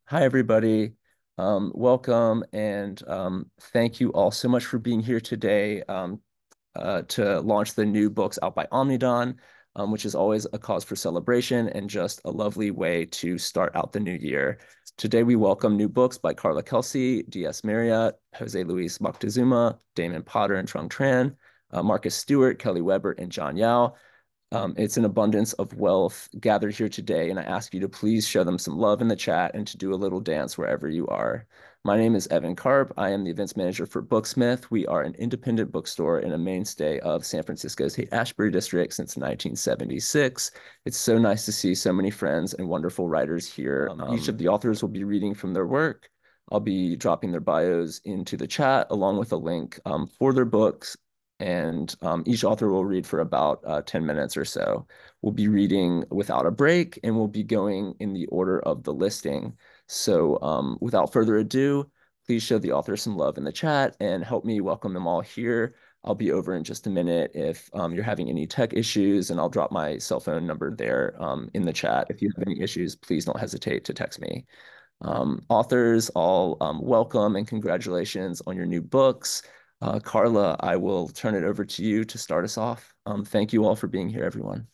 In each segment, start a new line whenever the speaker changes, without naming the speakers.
Hi, everybody. Welcome and thank you all so much for being here today to launch the new books out by Omnidawn, which is always a cause for celebration and just a lovely way to start out the new year. Today, we welcome new books by Carla Kelsey, D.S. Marriott, Jose Luis Moctezuma, Damon Potter and Trung Tran, Marcus Stewart, Kelly Weber, and John Yao. It's an abundance of wealth gathered here today, and I ask you to please show them some love in the chat and to do a little dance wherever you are. My name is Evan Karp. I am the events manager for Booksmith. We are an independent bookstore and a mainstay of San Francisco's Haight-Ashbury district since 1976. It's so nice to see so many friends and wonderful writers here. Each of the authors will be reading from their work. I'll be dropping their bios into the chat along with a link for their books, and each author will read for about 10 minutes or so. We'll be reading without a break, and we'll be going in the order of the listing. So without further ado, please show the author some love in the chat and help me welcome them all here. I'll be over in just a minute if you're having any tech issues, and I'll drop my cell phone number there in the chat. If you have any issues, please don't hesitate to text me. Authors, all welcome and congratulations on your new books. Carla, I will turn it over to you to start us off. Thank you all for being here, everyone.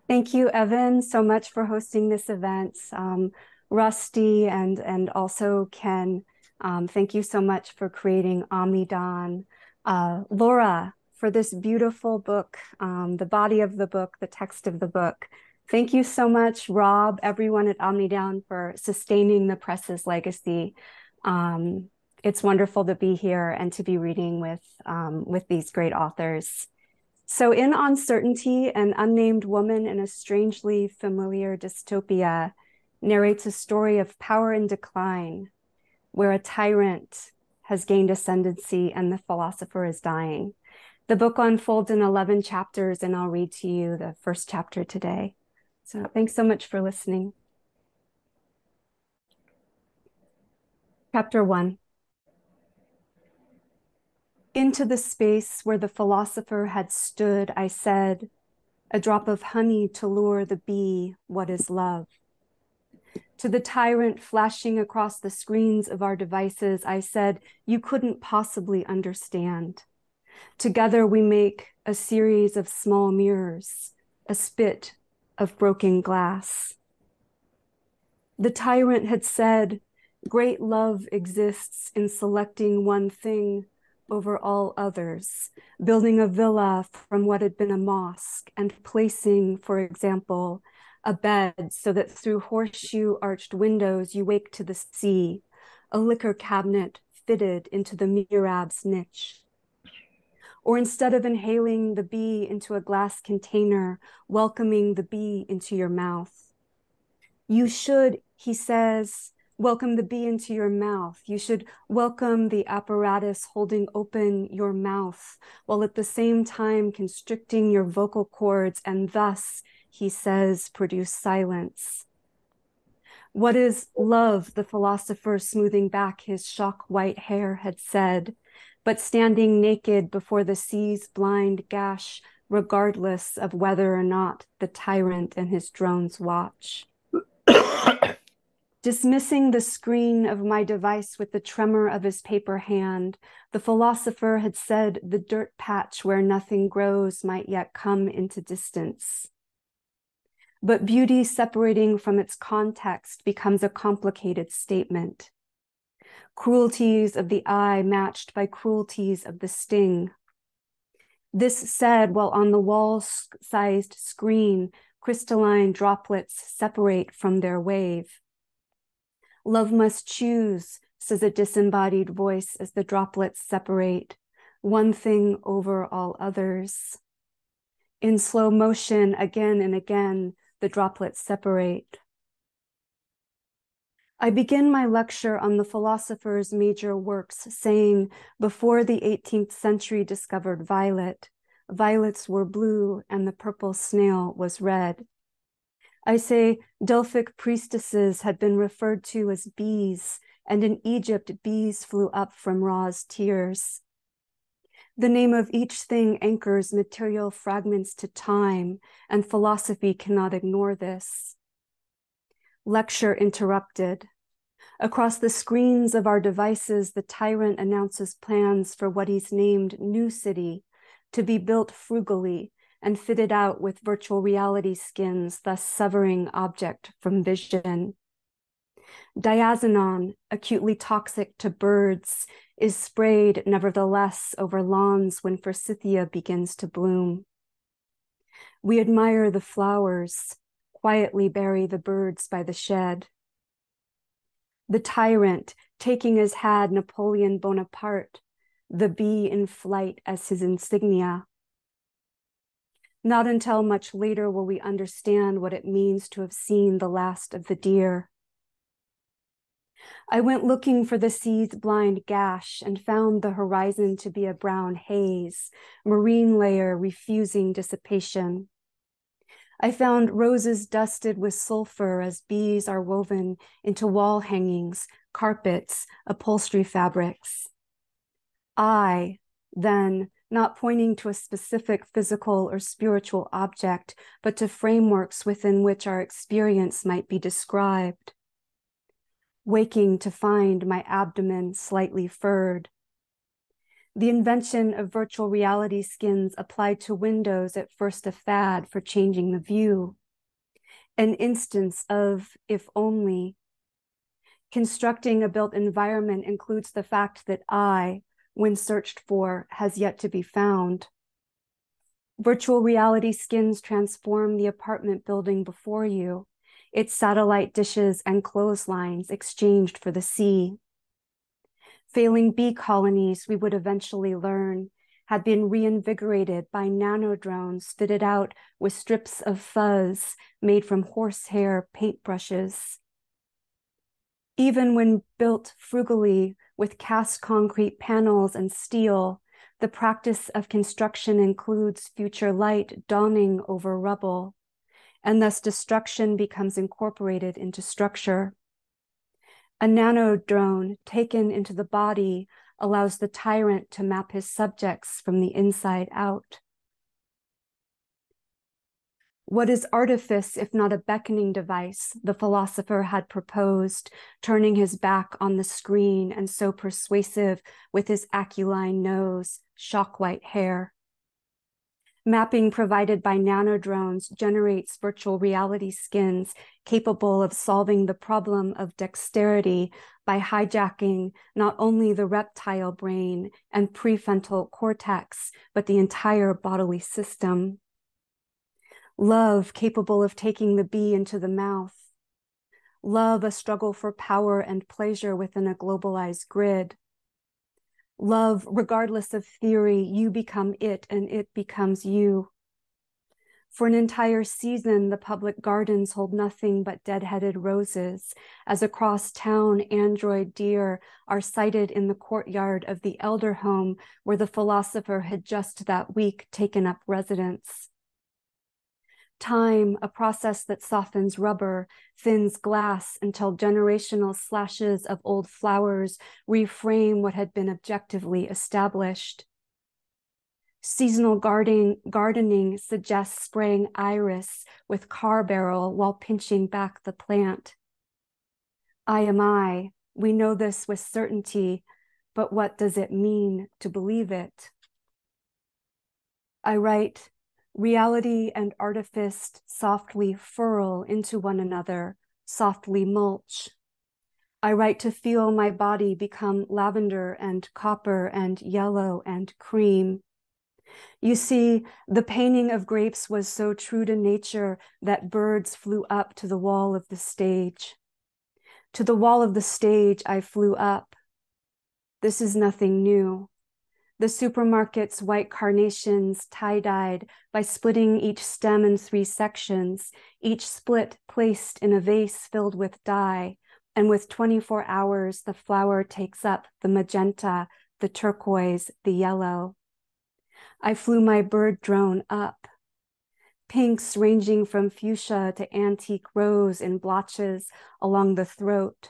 Thank you, Evan, so much for hosting this event. Rusty and also Ken, thank you so much for creating Omnidawn. Laura, for this beautiful book, the body of the book, the text of the book. Thank you so much, Rob, everyone at Omnidawn, for sustaining the press's legacy. It's wonderful to be here and to be reading with these great authors. So in Uncertainty, an unnamed woman in a strangely familiar dystopia narrates a story of power and decline, where a tyrant has gained ascendancy and the philosopher is dying. The book unfolds in 11 chapters, and I'll read to you the first chapter today. So thanks so much for listening. Chapter 1. Into the space where the philosopher had stood, I said, a drop of honey to lure the bee, what is love? To the tyrant flashing across the screens of our devices, I said, you couldn't possibly understand. Together we make a series of small mirrors, a spit of broken glass. The tyrant had said, great love exists in selecting one thing over all others, building a villa from what had been a mosque and placing, for example, a bed so that through horseshoe-arched windows you wake to the sea, a liquor cabinet fitted into the mihrab's niche. Or instead of inhaling the bee into a glass container, welcoming the bee into your mouth. You should, he says, welcome the bee into your mouth. You should welcome the apparatus holding open your mouth while at the same time constricting your vocal cords and thus, he says, produce silence. What is love, the philosopher smoothing back his shock white hair had said, but standing naked before the sea's blind gash, regardless of whether or not the tyrant and his drones watch. Dismissing the screen of my device with the tremor of his paper hand, the philosopher had said the dirt patch where nothing grows might yet come into distance. But beauty separating from its context becomes a complicated statement. Cruelties of the eye matched by cruelties of the sting. This said while on the wall-sized screen, crystalline droplets separate from their wave. Love must choose, says a disembodied voice as the droplets separate, one thing over all others. In slow motion, again and again, the droplets separate. I begin my lecture on the philosopher's major works saying, before the 18th century discovered violet, violets were blue and the purple snail was red. I say Delphic priestesses had been referred to as bees, and in Egypt, bees flew up from Ra's tears. The name of each thing anchors material fragments to time, and philosophy cannot ignore this. Lecture interrupted. Across the screens of our devices, the tyrant announces plans for what he's named New City, to be built frugally and fitted out with virtual reality skins, thus severing object from vision. Diazinon, acutely toxic to birds, is sprayed nevertheless over lawns when forsythia begins to bloom. We admire the flowers, quietly bury the birds by the shed. The tyrant, taking as had Napoleon Bonaparte, the bee in flight as his insignia. Not until much later will we understand what it means to have seen the last of the deer. I went looking for the sea's blind gash and found the horizon to be a brown haze, marine layer refusing dissipation. I found roses dusted with sulfur as bees are woven into wall hangings, carpets, upholstery fabrics. I, then, not pointing to a specific physical or spiritual object, but to frameworks within which our experience might be described. Waking to find my abdomen slightly furred. The invention of virtual reality skins applied to windows at first a fad for changing the view. An instance of, if only. Constructing a built environment includes the fact that I, when searched for, has yet to be found. Virtual reality skins transform the apartment building before you, its satellite dishes and clotheslines exchanged for the sea. Failing bee colonies, we would eventually learn, had been reinvigorated by nanodrones fitted out with strips of fuzz made from horsehair paintbrushes. Even when built frugally with cast concrete panels and steel, the practice of construction includes future light dawning over rubble, and thus destruction becomes incorporated into structure. A nanodrone taken into the body allows the tyrant to map his subjects from the inside out. What is artifice if not a beckoning device, the philosopher had proposed, turning his back on the screen and so persuasive with his aquiline nose, shock-white hair. Mapping provided by nanodrones generates virtual reality skins capable of solving the problem of dexterity by hijacking not only the reptile brain and prefrontal cortex, but the entire bodily system. Love capable of taking the bee into the mouth. Love a struggle for power and pleasure within a globalized grid. Love, regardless of theory, you become it and it becomes you. For an entire season, the public gardens hold nothing but dead-headed roses, as across town, android deer are sighted in the courtyard of the elder home where the philosopher had just that week taken up residence. Time, a process that softens rubber, thins glass until generational slashes of old flowers reframe what had been objectively established. Seasonal gardening suggests spraying iris with car barrel while pinching back the plant. I am I. We know this with certainty, but what does it mean to believe it? I write, reality and artifice softly furl into one another, softly mulch. I write to feel my body become lavender and copper and yellow and cream. You see, the painting of grapes was so true to nature that birds flew up to the wall of the stage. To the wall of the stage, I flew up. This is nothing new. The supermarket's white carnations tie-dyed by splitting each stem in 3 sections, each split placed in a vase filled with dye, and with 24 hours, the flower takes up the magenta, the turquoise, the yellow. I flew my bird drone up. Pinks ranging from fuchsia to antique rose in blotches along the throat.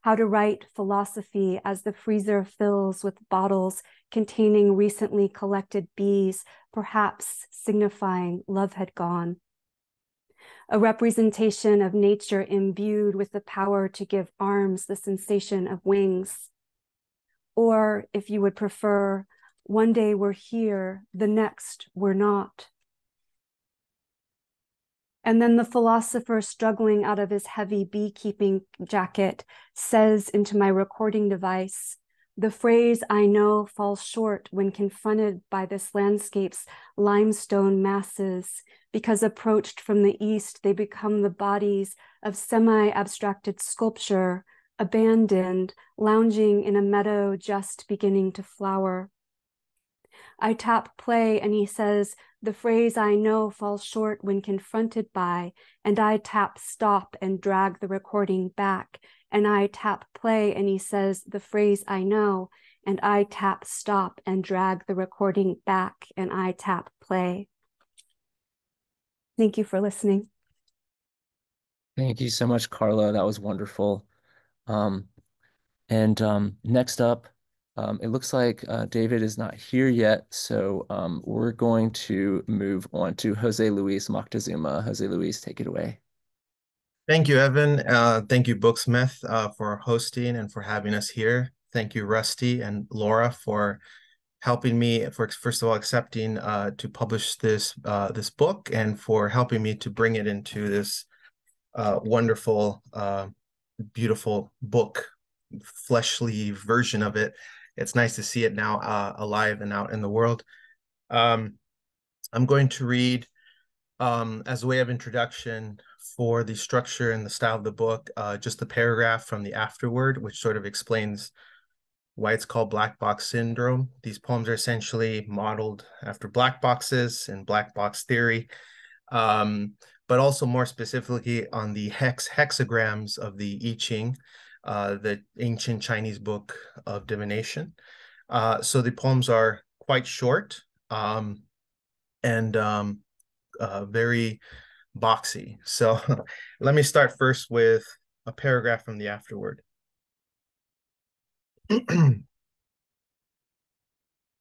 how to write philosophy as the freezer fills with bottles containing recently collected bees, perhaps signifying love had gone. A representation of nature imbued with the power to give arms the sensation of wings. Or, if you would prefer, one day we're here, the next we're not. And then the philosopher, struggling out of his heavy beekeeping jacket, says into my recording device, the phrase I know falls short when confronted by this landscape's limestone masses, because approached from the east, they become the bodies of semi-abstracted sculpture, abandoned, lounging in a meadow just beginning to flower. I tap play and he says, the phrase I know falls short when confronted by, and I tap stop and drag the recording back. And I tap play and he says, the phrase I know, and I tap stop and drag the recording back, and I tap play. Thank you for listening.
Thank you so much, Carla. That was wonderful. Um, next up, it looks like David is not here yet, so we're going to move on to Jose Luis Moctezuma. Jose Luis, take it away.
Thank you, Evan. Thank you, Booksmith, for hosting and for having us here. Thank you, Rusty and Laura, for helping me, for first of all accepting to publish this book, and for helping me to bring it into this wonderful, beautiful book, fleshly version of it. It's nice to see it now alive and out in the world. I'm going to read, as a way of introduction for the structure and the style of the book, just a paragraph from the afterword, which sort of explains why it's called Black Box Syndrome. These poems are essentially modeled after black boxes and black box theory, but also more specifically on the hexagrams of the I Ching, the ancient Chinese book of divination. So the poems are quite short and very boxy. So let me start first with a paragraph from the afterword.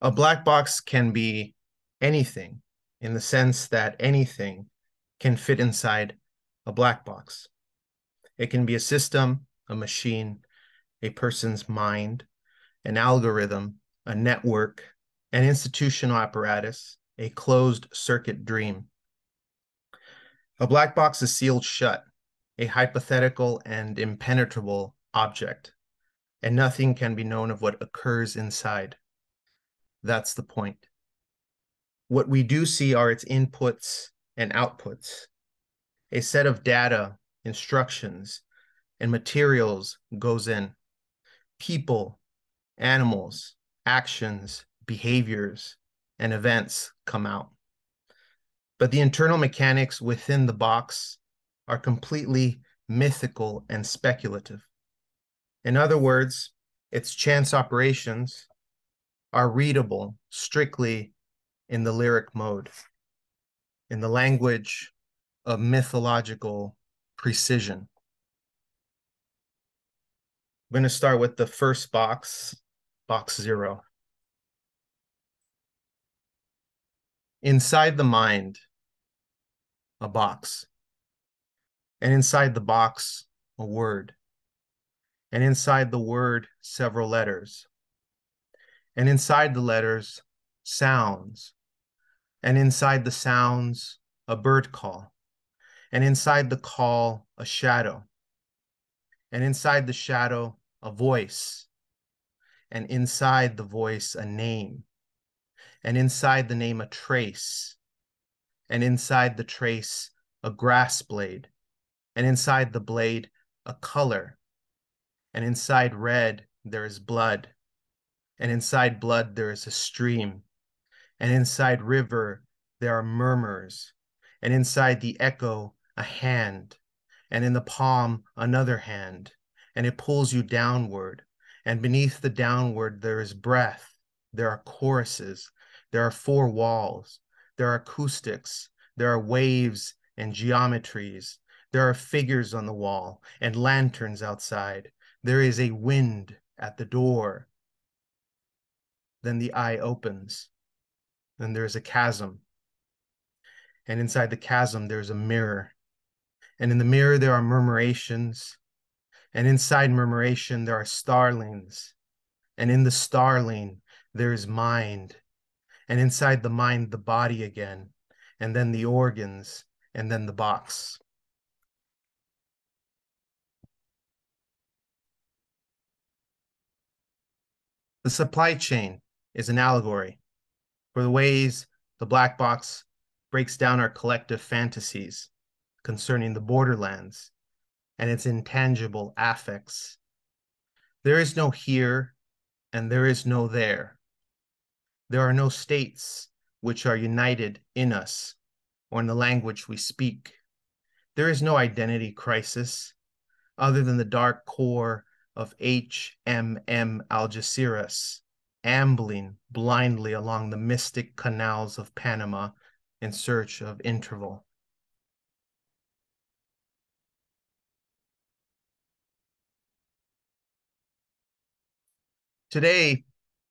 A black box can be anything, in the sense that anything can fit inside a black box. It can be a system, a machine, a person's mind, an algorithm, a network, an institutional apparatus, a closed circuit dream. A black box is sealed shut, a hypothetical and impenetrable object, and nothing can be known of what occurs inside. That's the point. What we do see are its inputs and outputs. A set of data, instructions, and materials goes in. People, animals, actions, behaviors, and events come out. But the internal mechanics within the box are completely mythical and speculative. In other words, its chance operations are readable strictly in the lyric mode, in the language of mythological precision. I'm going to start with the first box, box 0. Inside the mind, a box. And inside the box, a word. And inside the word, several letters. And inside the letters, sounds. And inside the sounds, a bird call. And inside the call, a shadow. And inside the shadow, a voice. And inside the voice, a name. And inside the name, a trace. And inside the trace, a grass blade. And inside the blade, a color. And inside red, there is blood. And inside blood, there is a stream. And inside river, there are murmurs. And inside the echo, a hand. And in the palm, another hand. And it pulls you downward. And beneath the downward, there is breath. There are choruses. There are 4 walls. There are acoustics. There are waves and geometries. There are figures on the wall and lanterns outside. There is a wind at the door. Then the eye opens. Then there's a chasm. And inside the chasm, there's a mirror. And in the mirror, there are murmurations. And inside murmuration, there are starlings. And in the starling, there is mind. And inside the mind, the body again. And then the organs. And then the box. The supply chain is an allegory for the ways the black box breaks down our collective fantasies concerning the borderlands and its intangible affects. There is no here and there is no there. There are no states which are united in us or in the language we speak. There is no identity crisis other than the dark core of HMM Algeciras, ambling blindly along the mystic canals of Panama in search of interval. Today,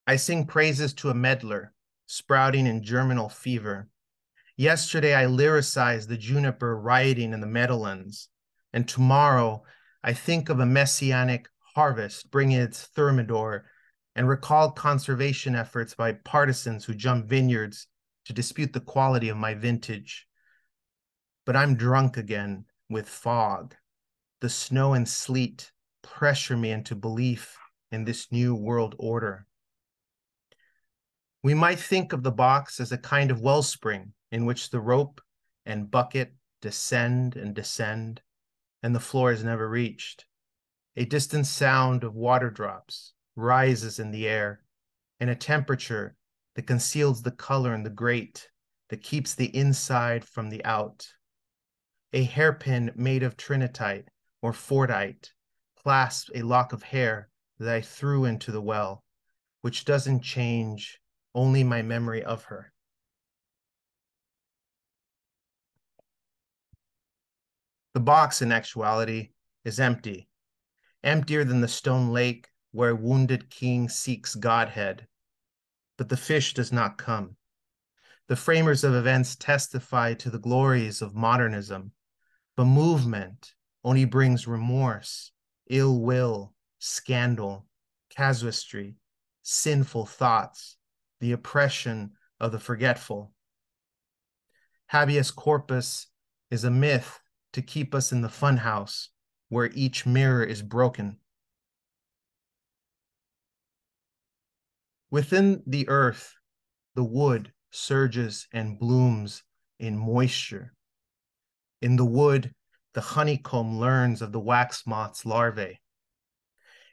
I sing praises to a meddler sprouting in germinal fever. Yesterday, I lyricized the juniper rioting in the meadowlands, and tomorrow, I think of a messianic harvest bringing its thermidor and recall conservation efforts by partisans who jump vineyards to dispute the quality of my vintage. But I'm drunk again with fog. The snow and sleet pressure me into belief in this new world order. We might think of the box as a kind of wellspring in which the rope and bucket descend and descend, and the floor is never reached. A distant sound of water drops rises in the air, and a temperature that conceals the color in the grate, that keeps the inside from the out. A hairpin made of trinitite or fordite clasps a lock of hair that I threw into the well, which doesn't change, only my memory of her. The box, in actuality, is empty, emptier than the stone lake where a wounded king seeks godhead. But the fish does not come. The framers of events testify to the glories of modernism, but movement only brings remorse, ill will, scandal, casuistry, sinful thoughts, the oppression of the forgetful. Habeas corpus is a myth to keep us in the funhouse where each mirror is broken. Within the earth, the wood surges and blooms in moisture. In the wood, the honeycomb learns of the wax moth's larvae.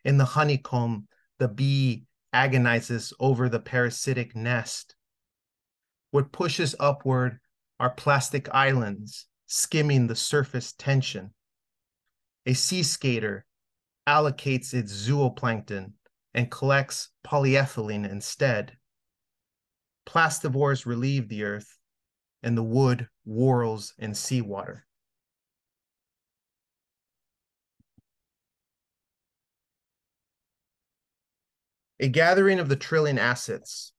In the honeycomb, the bee agonizes over the parasitic nest. What pushes upward are plastic islands skimming the surface tension. A sea skater allocates its zooplankton and collects polyethylene instead. Plastivores relieve the earth, and the wood whirls in seawater. A gathering of the trillion assets,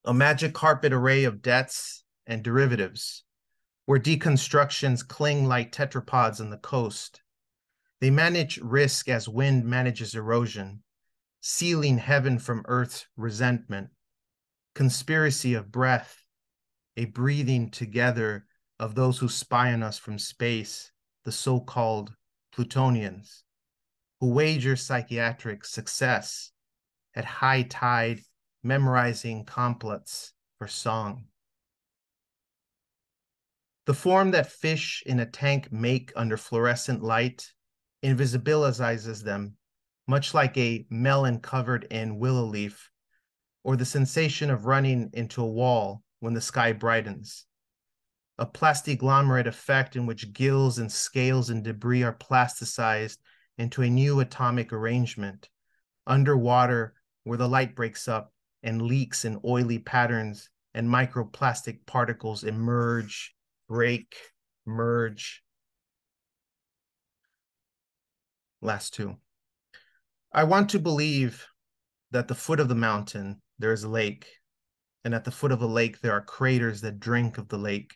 a magic carpet array of debts and derivatives, where deconstructions cling like tetrapods on the coast. They manage risk as wind manages erosion, sealing heaven from earth's resentment. Conspiracy of breath, a breathing together of those who spy on us from space, the so-called Plutonians, who wager psychiatric success at high tide, memorizing complets for song. The form that fish in a tank make under fluorescent light invisibilizes them, much like a melon covered in willow leaf, or the sensation of running into a wall when the sky brightens. A plastiglomerate effect in which gills and scales and debris are plasticized into a new atomic arrangement, underwater where the light breaks up and leaks in oily patterns and microplastic particles emerge, break, merge. Last two. I want to believe that at the foot of the mountain there is a lake, and at the foot of the lake there are craters that drink of the lake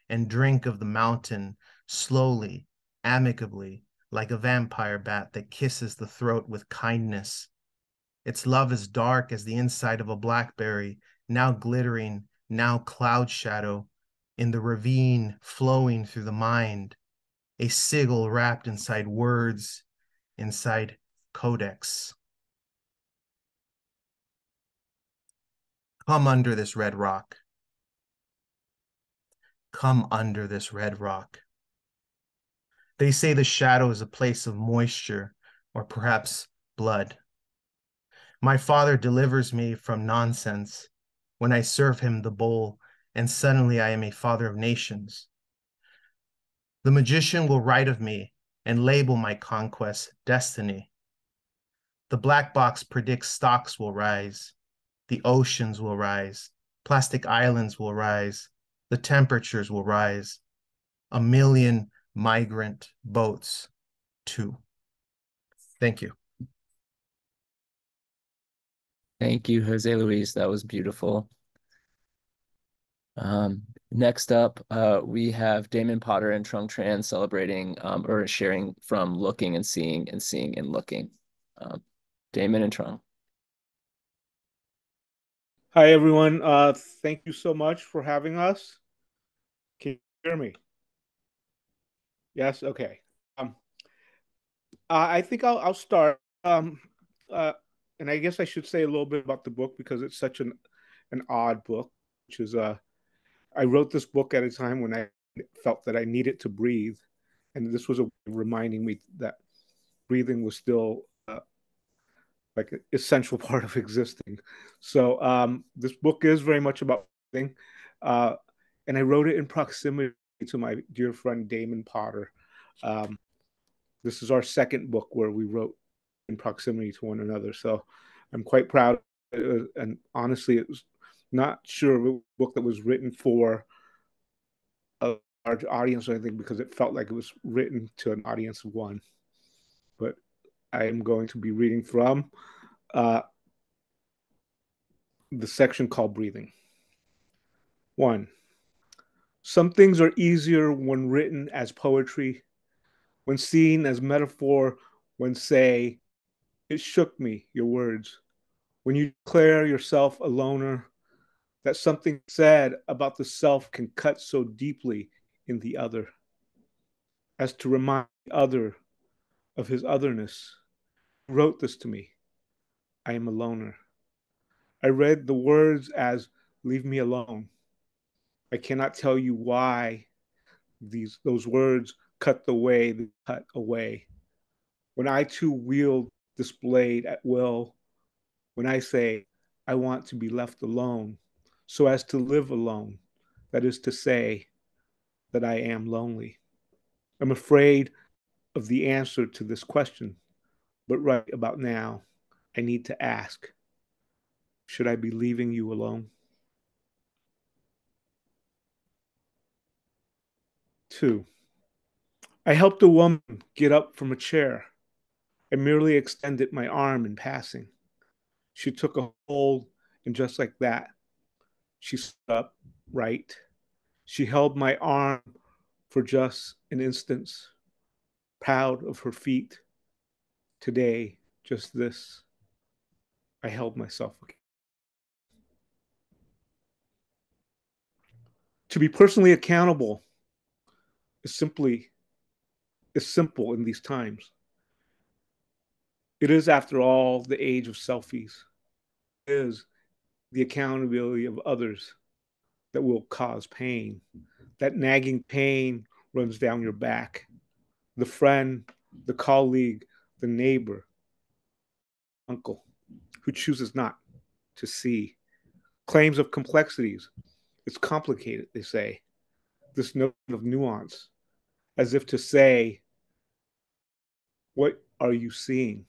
and drink of the mountain slowly, amicably, like a vampire bat that kisses the throat with kindness. Its love is dark as the inside of a blackberry, now glittering, now cloud shadow, in the ravine flowing through the mind, a sigil wrapped inside words, inside codex. Come under this red rock. Come under this red rock. They say the shadow is a place of moisture or perhaps blood. My father delivers me from nonsense when I serve him the bowl, and suddenly I am a father of nations. The magician will write of me and label my conquest destiny. The black box predicts stocks will rise, the oceans will rise, plastic islands will rise, the temperatures will rise, a million migrant boats too. Thank you.
Thank you, Jose Luis. That was beautiful. Next up, we have Damon Potter and Trung Tran celebrating or sharing from Looking and Seeing and Seeing and Looking. Damon and Trung.
Hi, everyone. Thank you so much for having us. Can you hear me? Yes? Okay. I think I'll start. And I guess I should say a little bit about the book because it's such an odd book, which is I wrote this book at a time when I felt that I needed to breathe. And this was a way of reminding me that breathing was still like an essential part of existing. So this book is very much about breathing. And I wrote it in proximity to my dear friend Damon Potter. This is our second book where we wrote in proximity to one another. So I'm quite proud. And honestly, it was not sure of a book that was written for a large audience or anything because it felt like it was written to an audience of one. But I am going to be reading from the section called Breathing. 1. Some things are easier when written as poetry, when seen as metaphor, when say, it shook me, your words. When you declare yourself a loner, that something said about the self can cut so deeply in the other, as to remind the other of his otherness. He wrote this to me. I am a loner. I read the words as, leave me alone. I cannot tell you why those words cut the way they cut away. When I too wield this blade at will, when I say, I want to be left alone, so as to live alone, that is to say, that I am lonely. I'm afraid of the answer to this question, but right about now, I need to ask, should I be leaving you alone? 2. I helped a woman get up from a chair. I merely extended my arm in passing. She took a hold, and just like that, she stood up right. She held my arm for just an instant, proud of her feet. Today, just this, I held myself again. To be personally accountable is simple in these times. It is, after all, the age of selfies. It is the accountability of others that will cause pain. That nagging pain runs down your back. The friend, the colleague, the neighbor, uncle, who chooses not to see. Claims of complexities. It's complicated, they say. This notion of nuance, as if to say, what are you seeing?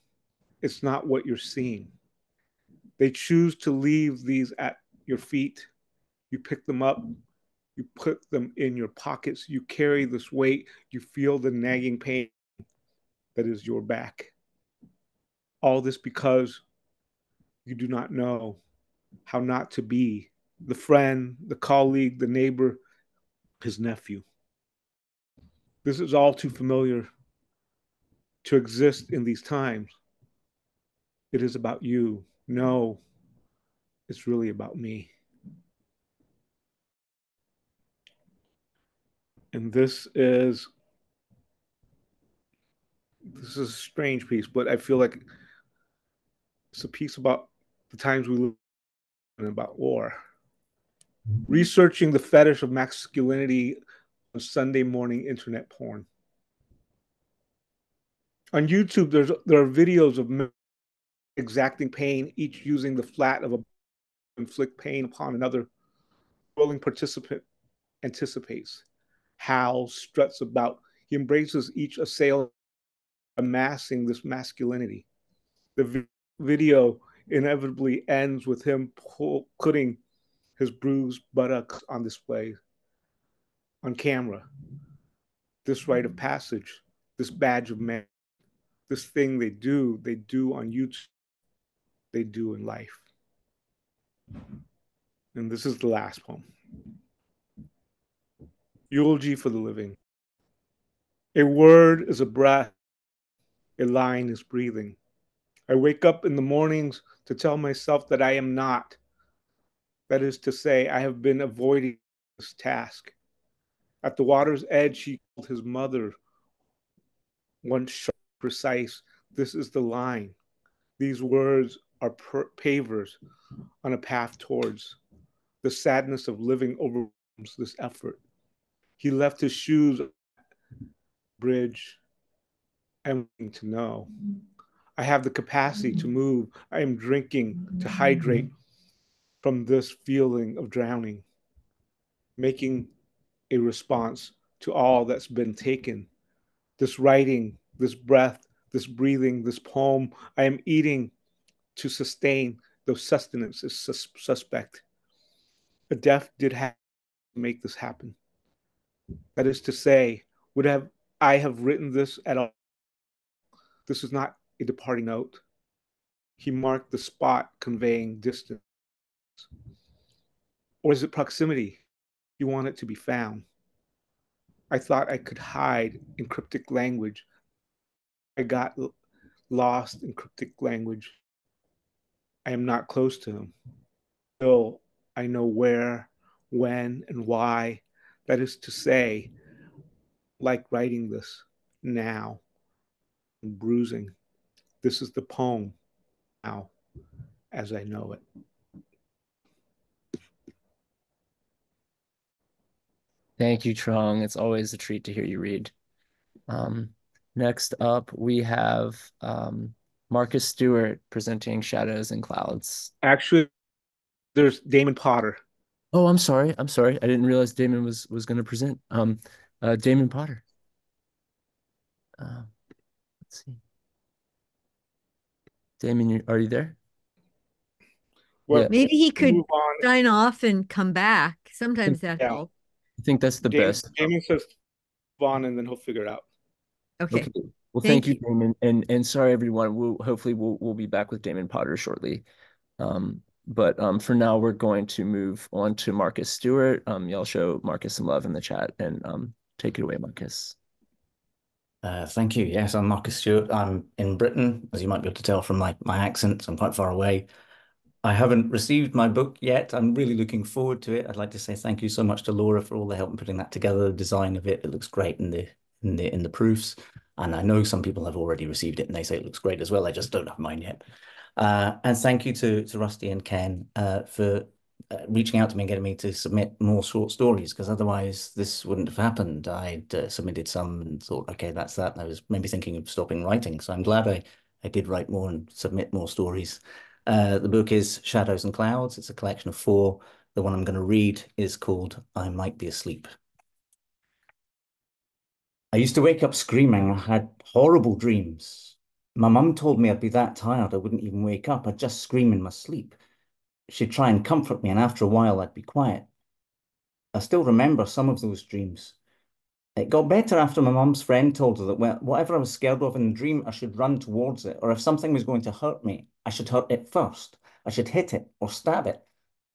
It's not what you're seeing. They choose to leave these at your feet. You pick them up, you put them in your pockets, you carry this weight, you feel the nagging pain that is your back. All this because you do not know how not to be the friend, the colleague, the neighbor, his nephew. This is all too familiar to exist in these times. It is about you. No, it's really about me. And this is a strange piece, but I feel like it's a piece about the times we live in, about war. Researching the fetish of masculinity on Sunday morning internet porn. On YouTube, there are videos of men exacting pain, each using the flat of a inflict pain upon another. Willing participant anticipates, howls, struts about. He embraces each assailant, amassing this masculinity. The video inevitably ends with him putting his bruised buttocks on display on camera. This rite of passage, this badge of man, this thing they do on YouTube, they do in life. And this is the last poem. Eulogy for the living. A word is a breath, a line is breathing. I wake up in the mornings to tell myself that I am not. That is to say, I have been avoiding this task. At the water's edge, he called his mother, once sharp, precise. This is the line. These words are pavers on a path towards. The sadness of living overwhelms this effort. He left his shoes on the bridge. I'm willing to know. I have the capacity to move. I am drinking to hydrate from this feeling of drowning, making a response to all that's been taken. This writing, this breath, this breathing, this poem, I am eating to sustain, though sustenance is suspect. A death did have to make this happen. That is to say, I have written this at all? This is not a departing note. He marked the spot conveying distance. Or is it proximity? You want it to be found. I thought I could hide in cryptic language. I got lost in cryptic language. I am not close to him. Still, I know where, when, and why. That is to say, like writing this now, and bruising. This is the poem now, as I know it.
Thank you, Trung. It's always a treat to hear you read. Next up, we have Marcus Stewart presenting Shadows and Clouds.
Actually, there's Damon Potter.
Oh, I'm sorry. I'm sorry. I didn't realize Damon was going to present. Damon Potter. Let's see. Damon, are you there?
Well,
Yeah.
Maybe he could sign off and come back. Sometimes that helps.
I think that's the best.
Damon says on, and then he'll figure it out.
Okay.
Well, thank you, Damon, and sorry everyone. We'll be back with Damon Potter shortly. But for now, we're going to move on to Marcus Stewart. Y'all show Marcus some love in the chat and take it away, Marcus.
Thank you. Yes, I'm Marcus Stewart. I'm in Britain, as you might be able to tell from my accent. I'm quite far away. I haven't received my book yet. I'm really looking forward to it. I'd like to say thank you so much to Laura for all the help in putting that together, the design of it. It looks great in the proofs. And I know some people have already received it and they say it looks great as well. I just don't have mine yet. And thank you to Rusty and Ken for reaching out to me and getting me to submit more short stories, because otherwise this wouldn't have happened. I'd submitted some and thought, okay, that's that. And I was maybe thinking of stopping writing. So I'm glad I did write more and submit more stories. The book is Shadows and Clouds. It's a collection of 4. The one I'm going to read is called I Might Be Asleep. I used to wake up screaming. I had horrible dreams. My mum told me I'd be that tired I wouldn't even wake up. I'd just scream in my sleep. She'd try and comfort me, and after a while I'd be quiet. I still remember some of those dreams. It got better after my mum's friend told her that whatever I was scared of in the dream, I should run towards it, or if something was going to hurt me, I should hurt it first. I should hit it or stab it.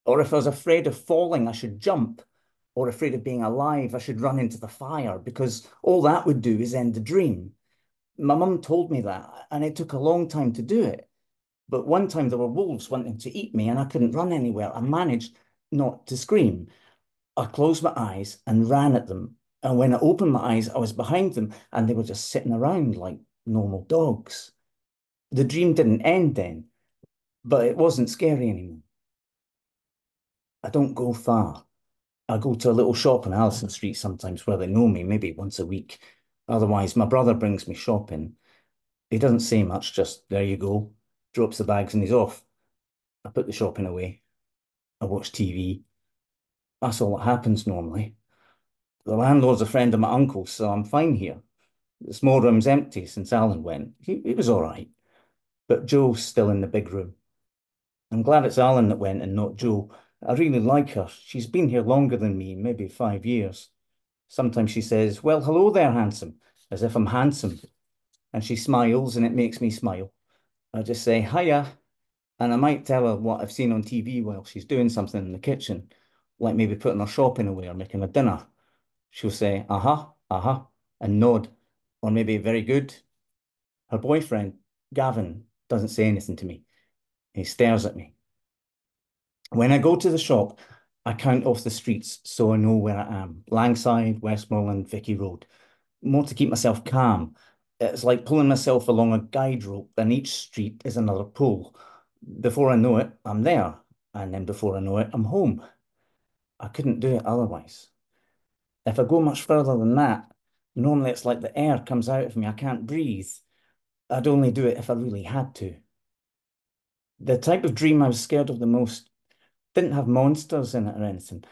Or if I was afraid of falling, I should jump. Or afraid of being alive, I should run into the fire, because all that would do is end the dream. My mum told me that, and it took a long time to do it. But one time there were wolves wanting to eat me, and I couldn't run anywhere. I managed not to scream. I closed my eyes and ran at them. And when I opened my eyes, I was behind them, and they were just sitting around like normal dogs. The dream didn't end then, but it wasn't scary anymore. I don't go far. I go to a little shop on Allison Street sometimes where they know me, maybe once a week. Otherwise, my brother brings me shopping. He doesn't say much, just there you go, drops the bags and he's off. I put the shopping away. I watch TV. That's all that happens normally. The landlord's a friend of my uncle's, so I'm fine here. The small room's empty since Alan went. He was all right. But Jo's still in the big room. I'm glad it's Alan that went and not Jo. I really like her. She's been here longer than me, maybe 5 years. Sometimes she says, "Well, hello there, handsome," as if I'm handsome. And she smiles and it makes me smile. I just say, "Hiya." And I might tell her what I've seen on TV while she's doing something in the kitchen, like maybe putting her shopping away or making her dinner. She'll say, uh-huh, and nod, or maybe very good. Her boyfriend, Gavin, doesn't say anything to me. He stares at me. When I go to the shop, I count off the streets so I know where I am. Langside, Westmoreland, Vicky Road. More to keep myself calm. It's like pulling myself along a guide rope, and each street is another pull. Before I know it, I'm there. And then before I know it, I'm home. I couldn't do it otherwise. If I go much further than that, normally it's like the air comes out of me. I can't breathe. I'd only do it if I really had to. The type of dream I was scared of the most didn't have monsters in it or anything.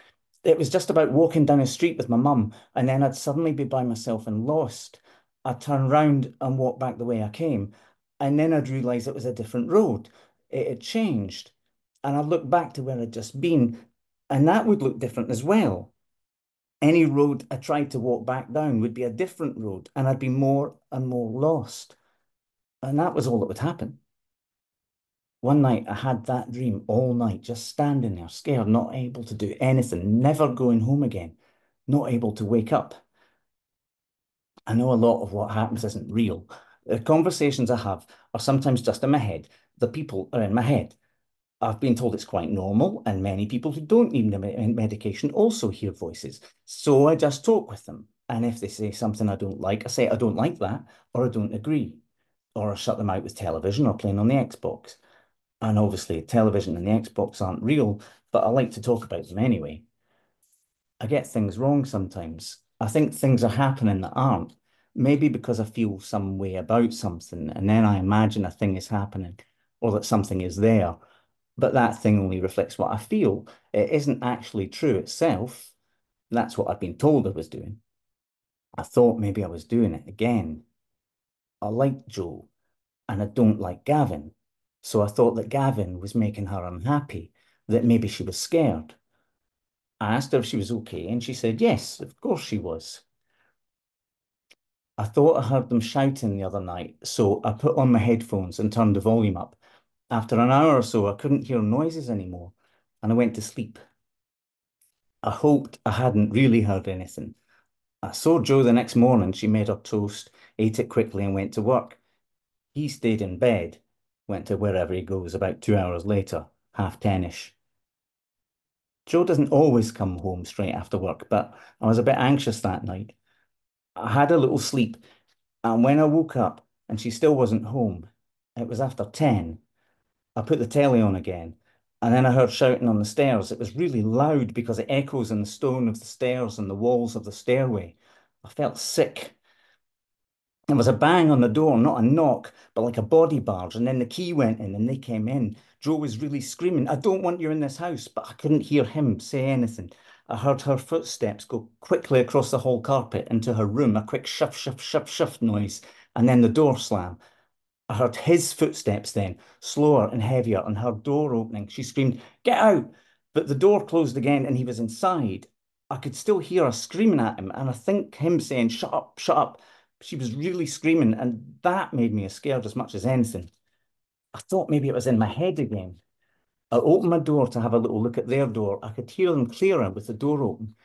It was just about walking down a street with my mum, and then I'd suddenly be by myself and lost. I'd turn round and walk back the way I came, and then I'd realise it was a different road. It had changed. And I'd look back to where I'd just been, and that would look different as well. Any road I tried to walk back down would be a different road, and I'd be more and more lost. And that was all that would happen. One night I had that dream all night, just standing there, scared, not able to do anything, never going home again, not able to wake up. I know a lot of what happens isn't real. The conversations I have are sometimes just in my head. The people are in my head. I've been told it's quite normal, and many people who don't need medication also hear voices. So I just talk with them. And if they say something I don't like, I say I don't like that, or I don't agree. Or I shut them out with television or playing on the Xbox. And obviously, television and the Xbox aren't real, but I like to talk about them anyway. I get things wrong sometimes. I think things are happening that aren't. Maybe because I feel some way about something, and then I imagine a thing is happening or that something is there. But that thing only reflects what I feel. It isn't actually true itself. That's what I've been told I was doing. I thought maybe I was doing it again. I like Jo, and I don't like Gavin. So I thought that Gavin was making her unhappy, that maybe she was scared. I asked her if she was okay, and she said, yes, of course she was. I thought I heard them shouting the other night, so I put on my headphones and turned the volume up. After an hour or so, I couldn't hear noises anymore, and I went to sleep. I hoped I hadn't really heard anything. I saw Jo the next morning. She made her toast, ate it quickly, and went to work. He stayed in bed, went to wherever he goes about 2 hours later, 10:30ish. Jo doesn't always come home straight after work, but I was a bit anxious that night. I had a little sleep, and when I woke up and she still wasn't home, it was after 10. I put the telly on again, and then I heard shouting on the stairs. It was really loud because it echoes in the stone of the stairs and the walls of the stairway. I felt sick. There was a bang on the door, not a knock, but like a body barge. And then the key went in and they came in. Jo was really screaming, I don't want you in this house. But I couldn't hear him say anything. I heard her footsteps go quickly across the hall carpet into her room, a quick shuff, shuff, shuff, shuff noise, and then the door slam. I heard his footsteps then, slower and heavier, and her door opening. She screamed, get out! But the door closed again and he was inside. I could still hear her screaming at him, and I think him saying, "Shut up, shut up." She was really screaming, and that made me scared as much as anything. I thought maybe it was in my head again. I opened my door to have a little look at their door. I could hear them clearer with the door open.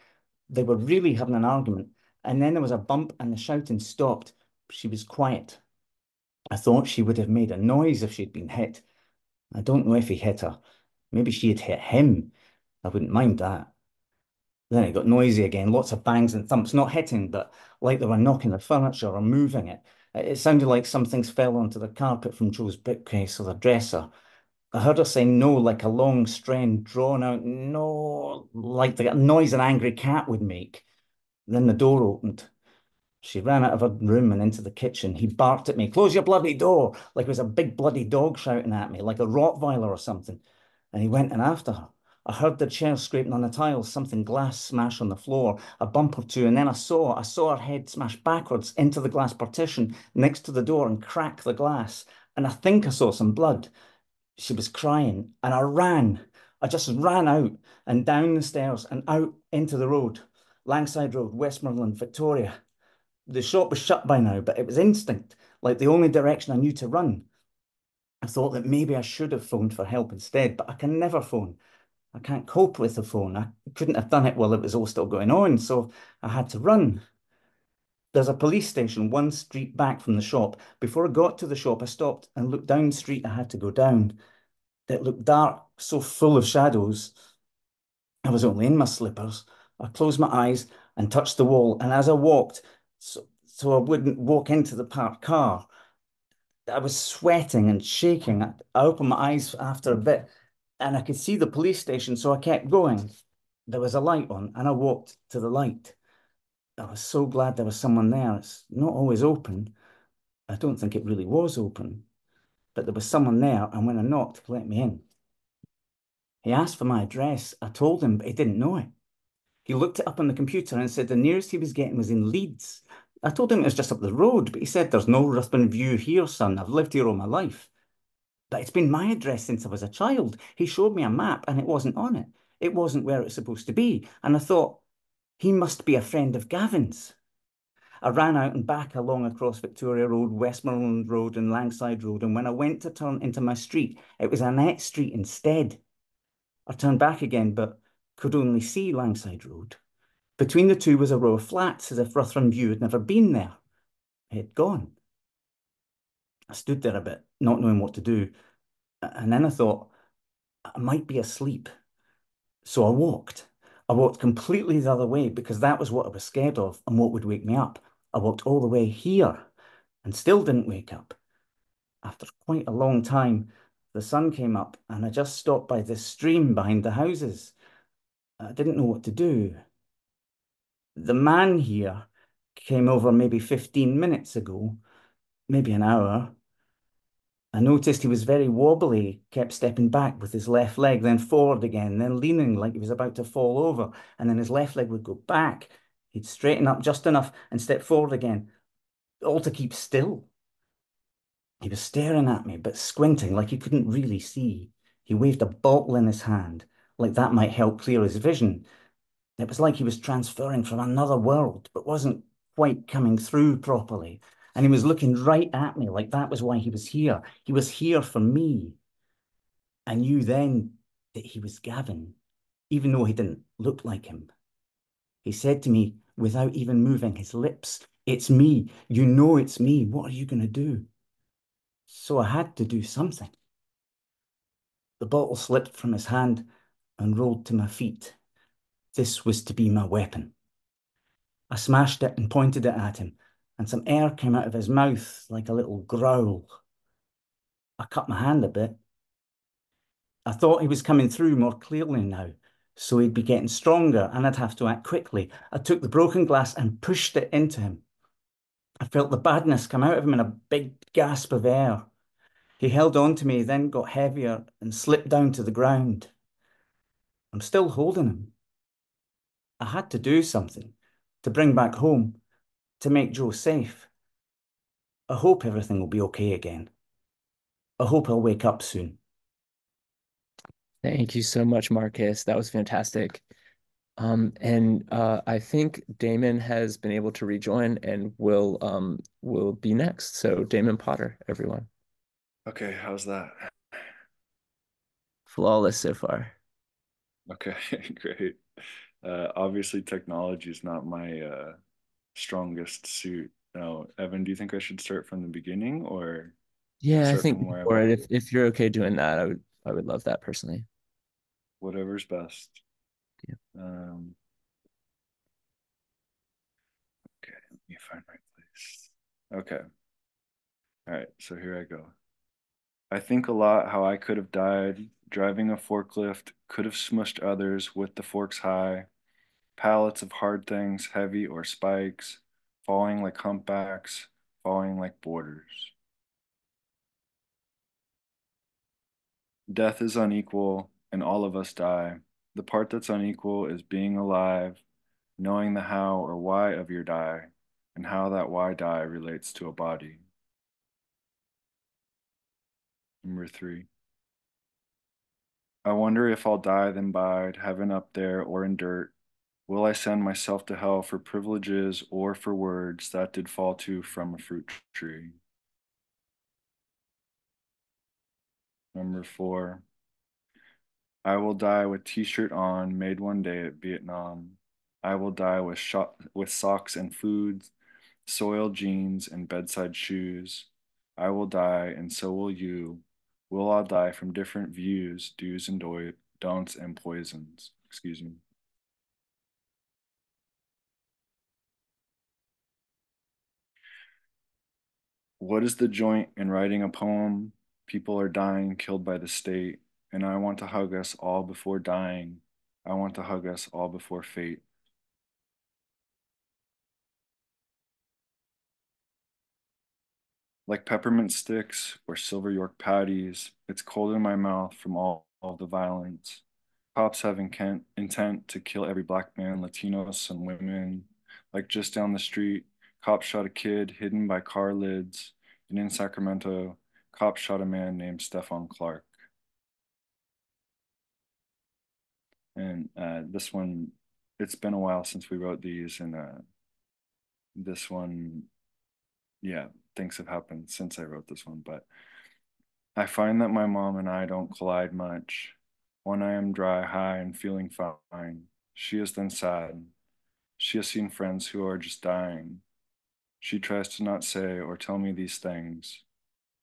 They were really having an argument. And then there was a bump and the shouting stopped. She was quiet. I thought she would have made a noise if she'd been hit. I don't know if he hit her. Maybe she had hit him. I wouldn't mind that. Then it got noisy again, lots of bangs and thumps, not hitting, but like they were knocking the furniture or moving it. It sounded like some things fell onto the carpet from Joe's bookcase or the dresser. I heard her say no like a long strain drawn out no, like the noise an angry cat would make. Then the door opened. She ran out of her room and into the kitchen. He barked at me, "Close your bloody door," like it was a big bloody dog shouting at me, like a Rottweiler or something. And he went in after her. I heard the chair scraping on the tiles, something glass smash on the floor, a bump or two, and then I saw her head smash backwards into the glass partition next to the door and crack the glass. And I think I saw some blood. She was crying, and I ran. I just ran out and down the stairs and out into the road, Langside Road, Westmoreland, Victoria. The shop was shut by now, but it was instinct, like the only direction I knew to run. I thought that maybe I should have phoned for help instead, but I can never phone. I can't cope with the phone. I couldn't have done it while it was all still going on, so I had to run. There's a police station 1 street back from the shop. Before I got to the shop, I stopped and looked down the street I had to go down. It looked dark, so full of shadows. I was only in my slippers. I closed my eyes and touched the wall, and as I walked, so I wouldn't walk into the parked car, I was sweating and shaking. I opened my eyes after a bit, and I could see the police station, so I kept going. There was a light on, and I walked to the light. I was so glad there was someone there. It's not always open. I don't think it really was open, but there was someone there, and when I knocked, he let me in. He asked for my address. I told him, but he didn't know it. He looked it up on the computer and said the nearest he was getting was in Leeds. I told him it was just up the road, but he said, "There's no Ruthven View here, son. I've lived here all my life." But it's been my address since I was a child. He showed me a map and it wasn't on it. It wasn't where it's supposed to be. And I thought, he must be a friend of Gavin's. I ran out and back along across Victoria Road, Westmoreland Road and Langside Road. And when I went to turn into my street, it was Annette Street instead. I turned back again, but could only see Langside Road. Between the two was a row of flats, as if Ruthven View had never been there. It had gone. I stood there a bit, not knowing what to do. And then I thought, I might be asleep. So I walked. I walked completely the other way because that was what I was scared of and what would wake me up. I walked all the way here and still didn't wake up. After quite a long time, the sun came up and I just stopped by this stream behind the houses. I didn't know what to do. The man here came over maybe 15 minutes ago, maybe an hour. I noticed he was very wobbly, kept stepping back with his left leg, then forward again, then leaning like he was about to fall over, and then his left leg would go back. He'd straighten up just enough and step forward again, all to keep still. He was staring at me, but squinting like he couldn't really see. He waved a bottle in his hand, like that might help clear his vision. It was like he was transferring from another world, but wasn't quite coming through properly. And he was looking right at me, like that was why he was here. He was here for me. I knew then that he was Gavin, even though he didn't look like him. He said to me, without even moving his lips, "It's me. You know it's me. What are you going to do?" So I had to do something. The bottle slipped from his hand and rolled to my feet. This was to be my weapon. I smashed it and pointed it at him, and some air came out of his mouth like a little growl. I cut my hand a bit. I thought he was coming through more clearly now, so he'd be getting stronger and I'd have to act quickly. I took the broken glass and pushed it into him. I felt the badness come out of him in a big gasp of air. He held on to me, then got heavier and slipped down to the ground. I'm still holding him. I had to do something to bring back home, to make Joe safe. I hope everything will be okay again. I hope I'll wake up soon.
Thank you so much, Marcus. That was fantastic. I think Damon has been able to rejoin and will be next. So Damon Potter, everyone.
Okay, how's that?
Flawless so far.
Okay, great. Obviously, technology is not my strongest suit. Now, Evan, do you think I should start from the beginning or
Yeah, I
start
think
from where I'm
before it,
at?
if you're okay doing that, I would love that personally.
Whatever's best.
Yeah.
Okay, let me find my place. Okay. All right, so here I go. I think a lot how I could have died driving a forklift, could have smushed others with the forks high, pallets of hard things, heavy or spikes, falling like humpbacks, falling like borders. Death is unequal, and all of us die. The part that's unequal is being alive, knowing the how or why of your die, and how that why die relates to a body. Number 3. I wonder if I'll die then bide, heaven up there or in dirt. Will I send myself to hell for privileges or for words that did fall to from a fruit tree? Number 4. I will die with t-shirt on, made one day at Vietnam. I will die with socks and food, soiled jeans and bedside shoes. I will die, and so will you. We'll all die from different views, do's and don'ts and poisons. Excuse me. What is the joint in writing a poem? People are dying, killed by the state, and I want to hug us all before dying. I want to hug us all before fate. Like peppermint sticks or silver York patties, it's cold in my mouth from all the violence. Cops have intent to kill every black man, Latinos, and women. Like just down the street, cops shot a kid hidden by car lids. And in Sacramento, cops shot a man named Stephon Clark. And this one, it's been a while since we wrote these, and this one, yeah, things have happened since I wrote this one, but I find that my mom and I don't collide much. When I am dry, high, and feeling fine, she is then sad. She has seen friends who are just dying. She tries to not say or tell me these things.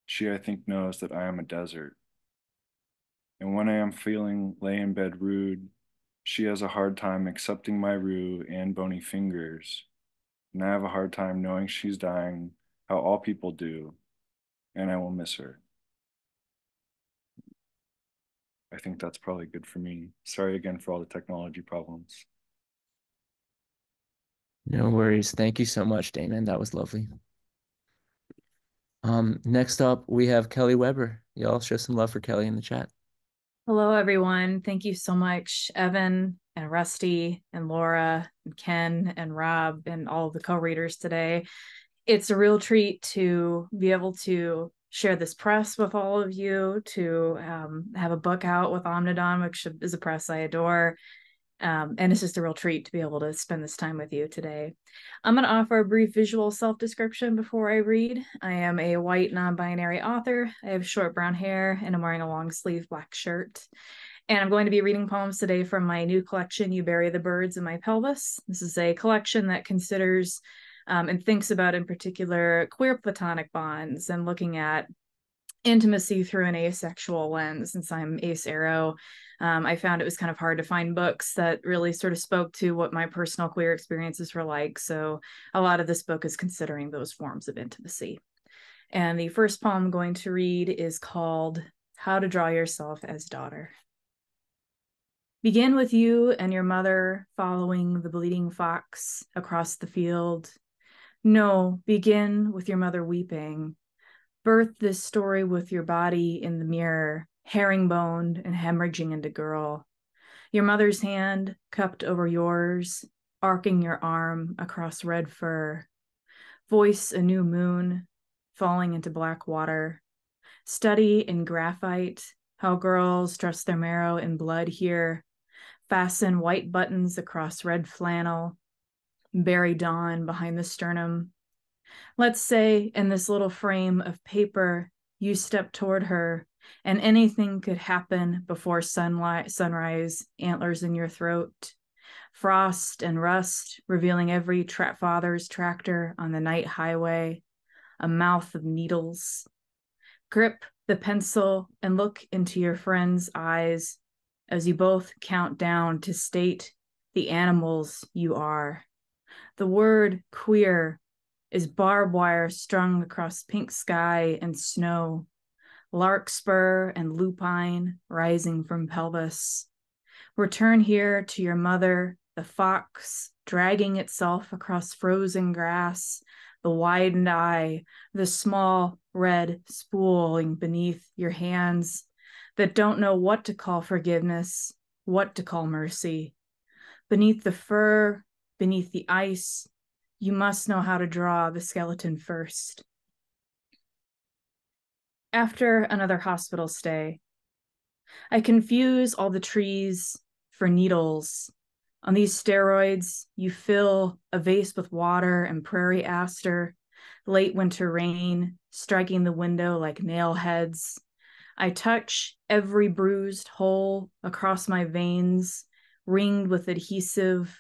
She, I think, knows that I am a desert. And when I am feeling lay in bed rude, she has a hard time accepting my rue and bony fingers. And I have a hard time knowing she's dying, how all people do, and I will miss her. I think that's probably good for me. Sorry again for all the technology problems.
No worries. Thank you so much, Damon. That was lovely. Next up, we have Kelly Weber. Y'all show some love for Kelly in the chat.
Hello, everyone. Thank you so much, Evan and Rusty and Laura and Ken and Rob and all of the co-readers today. It's a real treat to be able to share this press with all of you, to have a book out with Omnidawn, which is a press I adore. And it's just a real treat to be able to spend this time with you today. I'm going to offer a brief visual self-description before I read. I am a white non-binary author. I have short brown hair and I'm wearing a long sleeve black shirt. And I'm going to be reading poems today from my new collection, You Bury the Birds in My Pelvis. This is a collection that considers and thinks about, in particular, queer platonic bonds and looking at intimacy through an asexual lens. Since I'm ace-aro, I found it was kind of hard to find books that really sort of spoke to what my personal queer experiences were like. So a lot of this book is considering those forms of intimacy. And the first poem I'm going to read is called How to Draw Yourself as Daughter. Begin with you and your mother following the bleeding fox across the field. No, begin with your mother weeping. Birth this story with your body in the mirror, herringboned and hemorrhaging into girl. Your mother's hand cupped over yours, arcing your arm across red fur. Voice a new moon, falling into black water. Study in graphite how girls trust their marrow in blood here. Fasten white buttons across red flannel. Bury dawn behind the sternum. Let's say in this little frame of paper, you step toward her and anything could happen before sunrise, antlers in your throat. Frost and rust revealing every father's tractor on the night highway. A mouth of needles. Grip the pencil and look into your friend's eyes as you both count down to state the animals you are. The word queer is barbed wire strung across pink sky and snow, larkspur and lupine rising from pelvis. Return here to your mother, the fox dragging itself across frozen grass, the widened eye, the small red spooling beneath your hands that don't know what to call forgiveness, what to call mercy. Beneath the fur, beneath the ice, you must know how to draw the skeleton first. After another hospital stay, I confuse all the trees for needles. On these steroids, you fill a vase with water and prairie aster, late winter rain striking the window like nail heads. I touch every bruised hole across my veins, ringed with adhesive.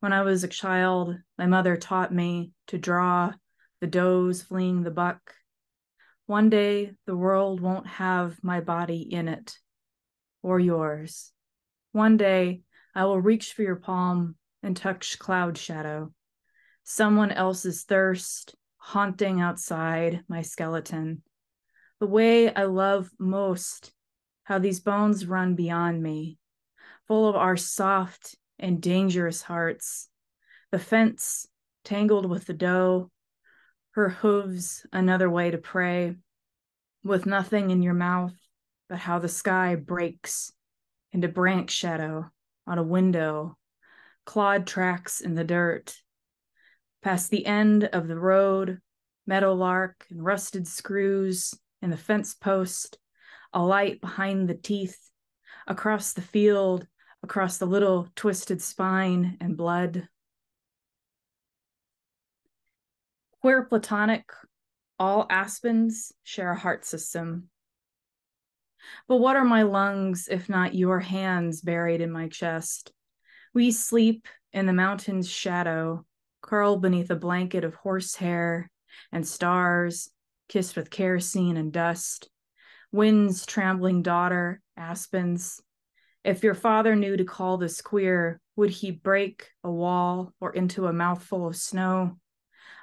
When I was a child, my mother taught me to draw the does fleeing the buck. One day, the world won't have my body in it, or yours. One day, I will reach for your palm and touch cloud shadow. Someone else's thirst haunting outside my skeleton. The way I love most how these bones run beyond me, full of our soft and dangerous hearts. The fence tangled with the doe, her hooves another way to pray, with nothing in your mouth but how the sky breaks into branch shadow on a window, clawed tracks in the dirt. Past the end of the road, meadowlark and rusted screws in the fence post, a light behind the teeth, across the field, across the little twisted spine and blood. Queer platonic, all aspens share a heart system. But what are my lungs if not your hands buried in my chest? We sleep in the mountain's shadow, curled beneath a blanket of horsehair and stars, kissed with kerosene and dust. Wind's trembling daughter, aspens. If your father knew to call this queer, would he break a wall or into a mouthful of snow?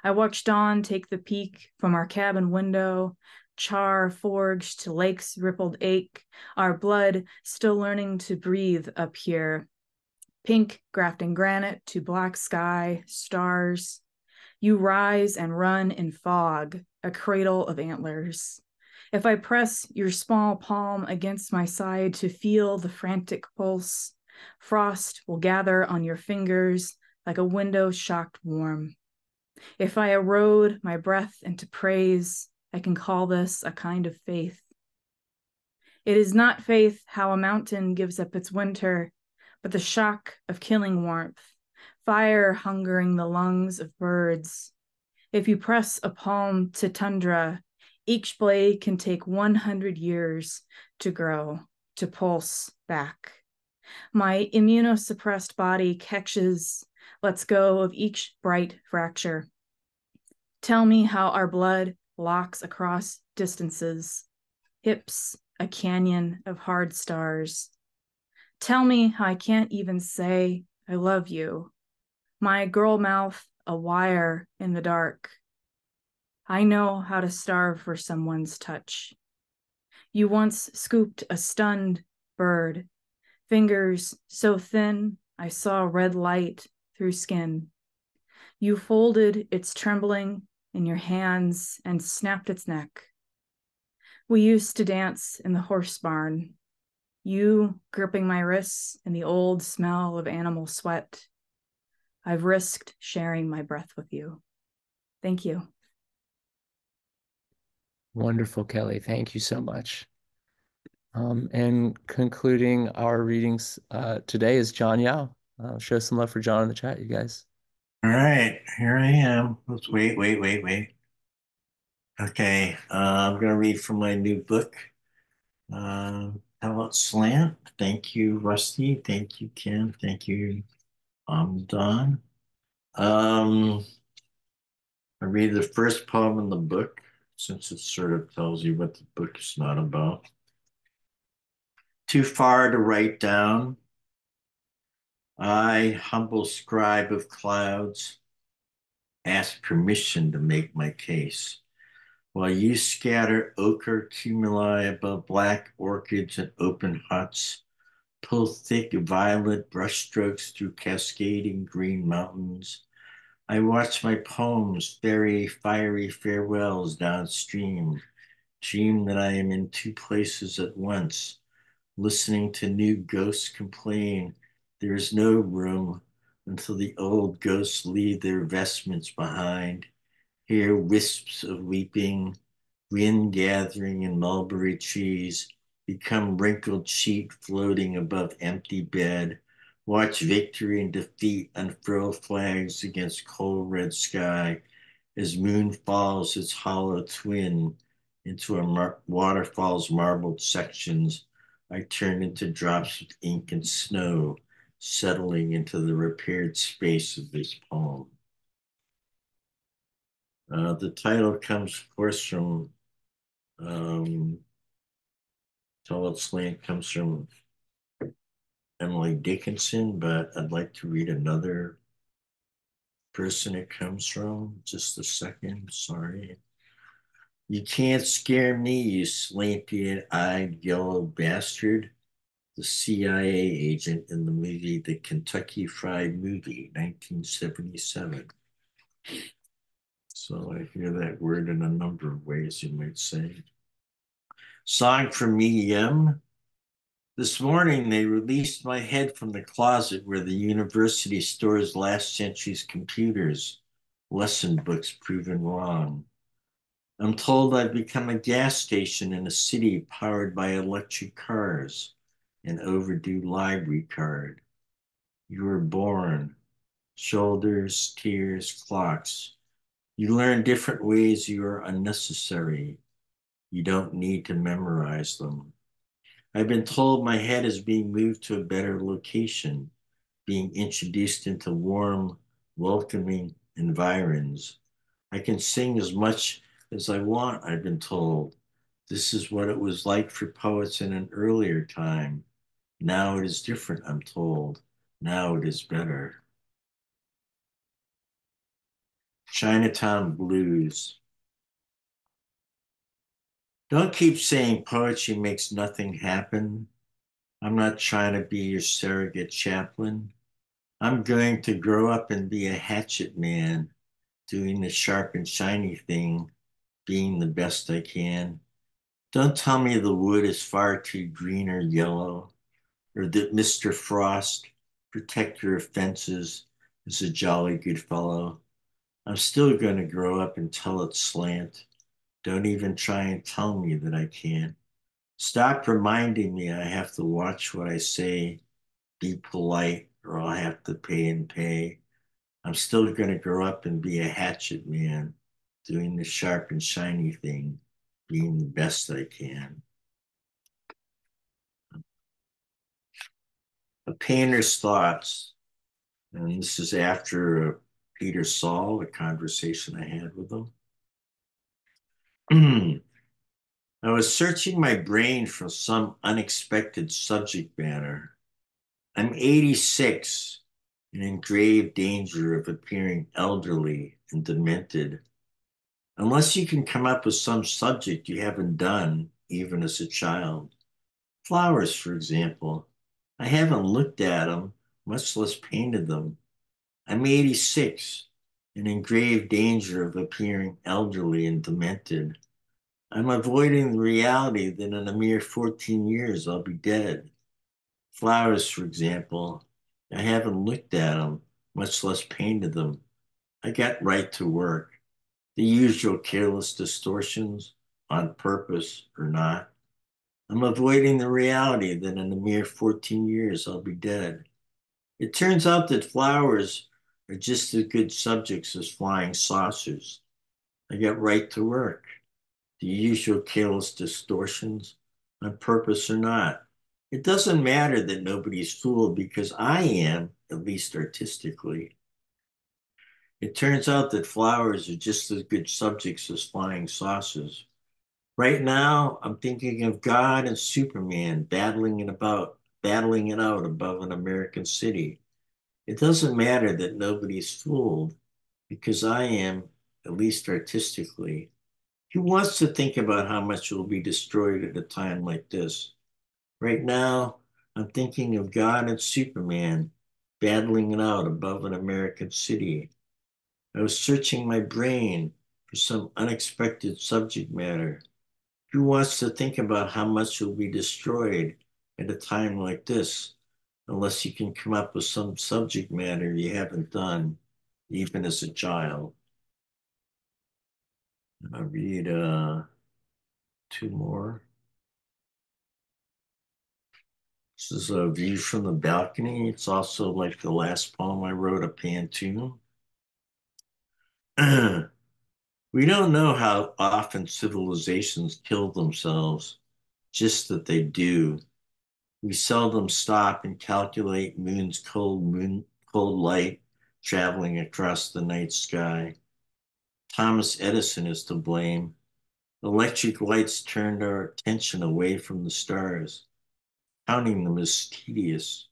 I watched dawn take the peak from our cabin window, char forged to lake's rippled ache, our blood still learning to breathe up here. Pink grafting granite to black sky, stars. You rise and run in fog, a cradle of antlers. If I press your small palm against my side to feel the frantic pulse, frost will gather on your fingers like a window shocked warm. If I erode my breath into praise, I can call this a kind of faith. It is not faith how a mountain gives up its winter, but the shock of killing warmth, fire hungering the lungs of birds. If you press a palm to tundra, each blade can take 100 years to grow, to pulse back. My immunosuppressed body catches, lets go of each bright fracture. Tell me how our blood locks across distances, hips, a canyon of hard stars. Tell me how I can't even say I love you. My girl mouth, a wire in the dark. I know how to starve for someone's touch. You once scooped a stunned bird, fingers so thin I saw red light through skin. You folded its trembling in your hands and snapped its neck. We used to dance in the horse barn, you gripping my wrists in the old smell of animal sweat. I've risked sharing my breath with you. Thank you.
Wonderful, Kelly. Thank you so much. And concluding our readings today is John Yao. Show some love for John in the chat, you guys.
All right, here I am. Let's wait. Okay, I'm gonna read from my new book. How about Slant? Thank you, Rusty. Thank you, Ken. Thank you, Don. I read the first poem in the book, since it sort of tells you what the book is not about. Too far to write down. I, humble scribe of clouds, ask permission to make my case. While you scatter ochre cumuli above black orchids and open huts, pull thick violet brushstrokes through cascading green mountains, I watch my poems ferry fiery farewells downstream, dream that I am in two places at once, listening to new ghosts complain there is no room until the old ghosts leave their vestments behind. Hear wisps of weeping, wind gathering in mulberry trees, become wrinkled sheet floating above empty bed. Watch victory and defeat unfurl flags against cold red sky as moon falls its hollow twin into a waterfall's marbled sections. I turn into drops of ink and snow, settling into the repaired space of this poem. The title comes, of course, from Tell It Slant comes from Emily Dickinson, but I'd like to read another person it comes from. Just a second, sorry. You can't scare me, you slanty-eyed yellow bastard. The CIA agent in the movie The Kentucky Fried Movie, 1977. So I hear that word in a number of ways, you might say. Song from EM. This morning, they released my head from the closet where the university stores last century's computers, lesson books proven wrong. I'm told I've become a gas station in a city powered by electric cars, an overdue library card. You were born, shoulders, tears, clocks. You learn different ways you are unnecessary. You don't need to memorize them. I've been told my head is being moved to a better location, being introduced into warm, welcoming environs. I can sing as much as I want, I've been told. This is what it was like for poets in an earlier time. Now it is different, I'm told. Now it is better. Chinatown Blues. Don't keep saying poetry makes nothing happen. I'm not trying to be your surrogate chaplain. I'm going to grow up and be a hatchet man, doing the sharp and shiny thing, being the best I can. Don't tell me the wood is far too green or yellow, or that Mr. Frost, protector of fences, is a jolly good fellow. I'm still going to grow up and tell it slant. Don't even try and tell me that I can't. Stop reminding me I have to watch what I say, be polite, or I'll have to pay and pay. I'm still going to grow up and be a hatchet man, doing the sharp and shiny thing, being the best I can. A painter's thoughts, and this is after Peter Saul, a conversation I had with him. I was searching my brain for some unexpected subject matter. I'm 86 and in grave danger of appearing elderly and demented. Unless you can come up with some subject you haven't done, even as a child. Flowers, for example. I haven't looked at them, much less painted them. I'm 86 and in grave danger of appearing elderly and demented. I'm avoiding the reality that in a mere 14 years I'll be dead. Flowers, for example, I haven't looked at them, much less painted them. I got right to work. The usual careless distortions, on purpose or not. I'm avoiding the reality that in a mere 14 years I'll be dead. It turns out that flowers are just as good subjects as flying saucers. I get right to work. The usual careless distortions, on purpose or not. It doesn't matter that nobody's fooled because I am, at least artistically. It turns out that flowers are just as good subjects as flying saucers. Right now, I'm thinking of God and Superman battling it out above an American city. It doesn't matter that nobody's fooled because I am, at least artistically. Who wants to think about how much will be destroyed at a time like this? Right now, I'm thinking of God and Superman battling it out above an American city. I was searching my brain for some unexpected subject matter. Who wants to think about how much will be destroyed at a time like this, unless you can come up with some subject matter you haven't done, even as a child? I'll read two more. This is a view from the balcony. It's also like the last poem I wrote, a pantoum. We don't know how often civilizations kill themselves, just that they do. We seldom stop and calculate cold light traveling across the night sky. Thomas Edison is to blame. Electric lights turned our attention away from the stars. Counting them is tedious.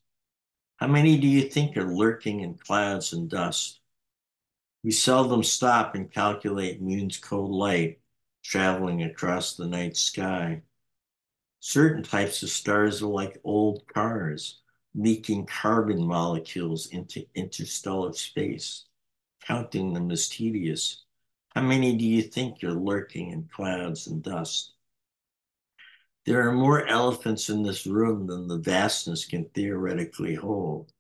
How many do you think are lurking in clouds and dust? We seldom stop and calculate moon's cold light traveling across the night sky. Certain types of stars are like old cars, leaking carbon molecules into interstellar space. Counting them is tedious. How many do you think are lurking in clouds and dust? There are more elephants in this room than the vastness can theoretically hold.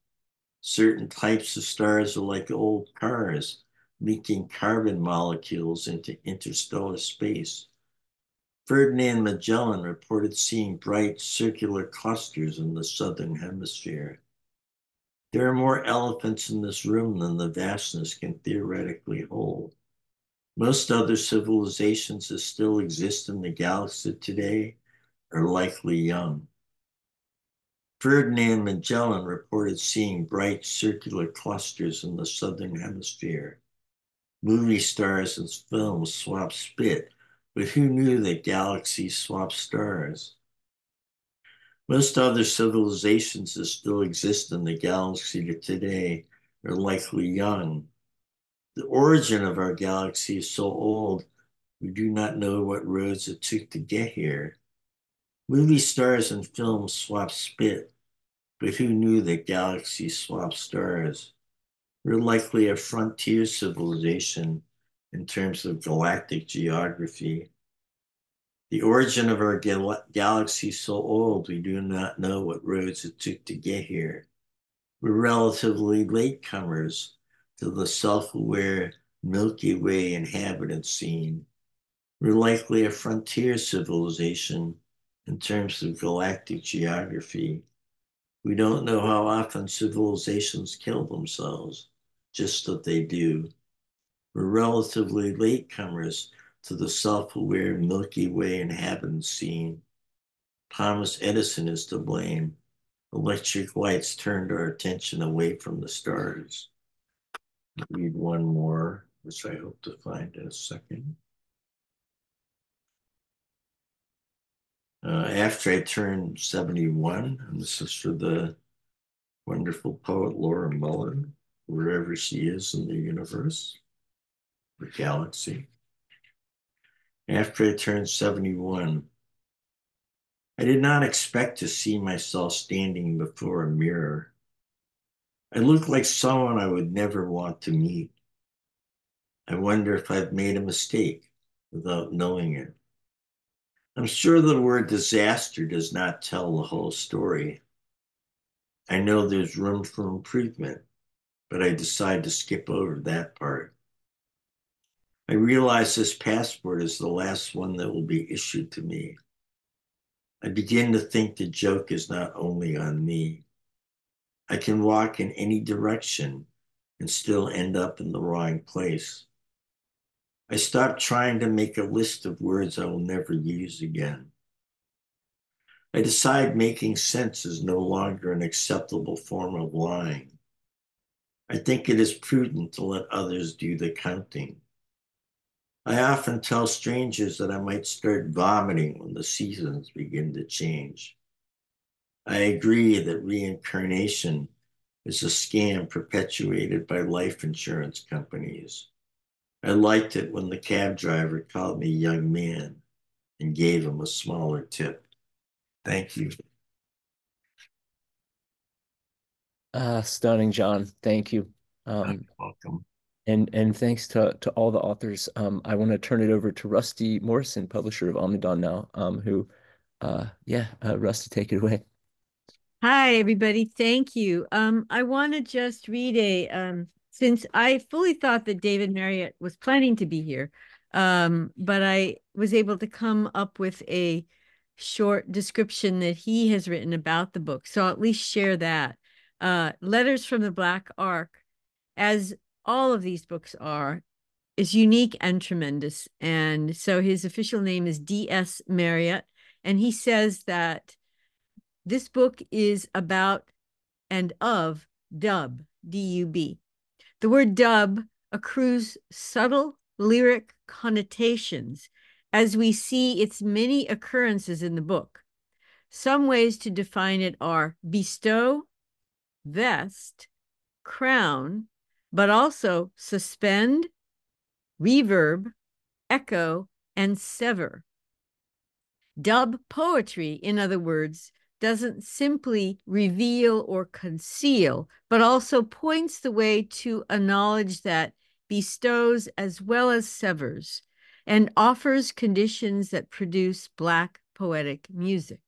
Certain types of stars are like old cars, leaking carbon molecules into interstellar space. Ferdinand Magellan reported seeing bright circular clusters in the southern hemisphere. There are more elephants in this room than the vastness can theoretically hold. Most other civilizations that still exist in the galaxy today are likely young. Ferdinand Magellan reported seeing bright circular clusters in the southern hemisphere. Movie stars and films swap spit, but who knew that galaxies swap stars? Most other civilizations that still exist in the galaxy today are likely young. The origin of our galaxy is so old, we do not know what roads it took to get here. Movie stars and films swap spit, but who knew that galaxies swap stars? We're likely a frontier civilization in terms of galactic geography. The origin of our galaxy is so old, we do not know what roads it took to get here. We're relatively latecomers to the self-aware Milky Way inhabitant scene. We're likely a frontier civilization in terms of galactic geography. We don't know how often civilizations kill themselves, just that they do. We're relatively latecomers to the self-aware Milky Way inhabitant scene. Thomas Edison is to blame. Electric lights turned our attention away from the stars. I'll read one more, which I hope to find in a second. After I turned 71, and this is for the wonderful poet Laura Mullen, wherever she is in the universe, the galaxy. After I turned 71, I did not expect to see myself standing before a mirror. I looked like someone I would never want to meet. I wonder if I've made a mistake without knowing it. I'm sure the word disaster does not tell the whole story. I know there's room for improvement, but I decide to skip over that part. I realize this passport is the last one that will be issued to me. I begin to think the joke is not only on me. I can walk in any direction and still end up in the wrong place. I stop trying to make a list of words I will never use again. I decide making sense is no longer an acceptable form of lying. I think it is prudent to let others do the counting. I often tell strangers that I might start vomiting when the seasons begin to change. I agree that reincarnation is a scam perpetuated by life insurance companies. I liked it when the cab driver called me young man and gave him a smaller tip. Thank you.
Stunning, John. Thank you.
You're welcome.
And thanks to all the authors. I want to turn it over to Rusty Morrison, publisher of Omnidawn now, who Rusty, take it away.
Hi, everybody. Thank you. I want to just read since I fully thought that David Marriott was planning to be here, but I was able to come up with a short description that he has written about the book. So I'll at least share that. Letters from the Black Ark, as all of these books are, is unique and tremendous. And so his official name is D.S. Marriott. And he says that this book is about and of dub, D-U-B. The word dub accrues subtle lyric connotations as we see its many occurrences in the book. Some ways to define it are bestow, vest, crown, but also suspend, reverb, echo, and sever. Dub poetry, in other words, doesn't simply reveal or conceal, but also points the way to a knowledge that bestows as well as severs and offers conditions that produce Black poetic music.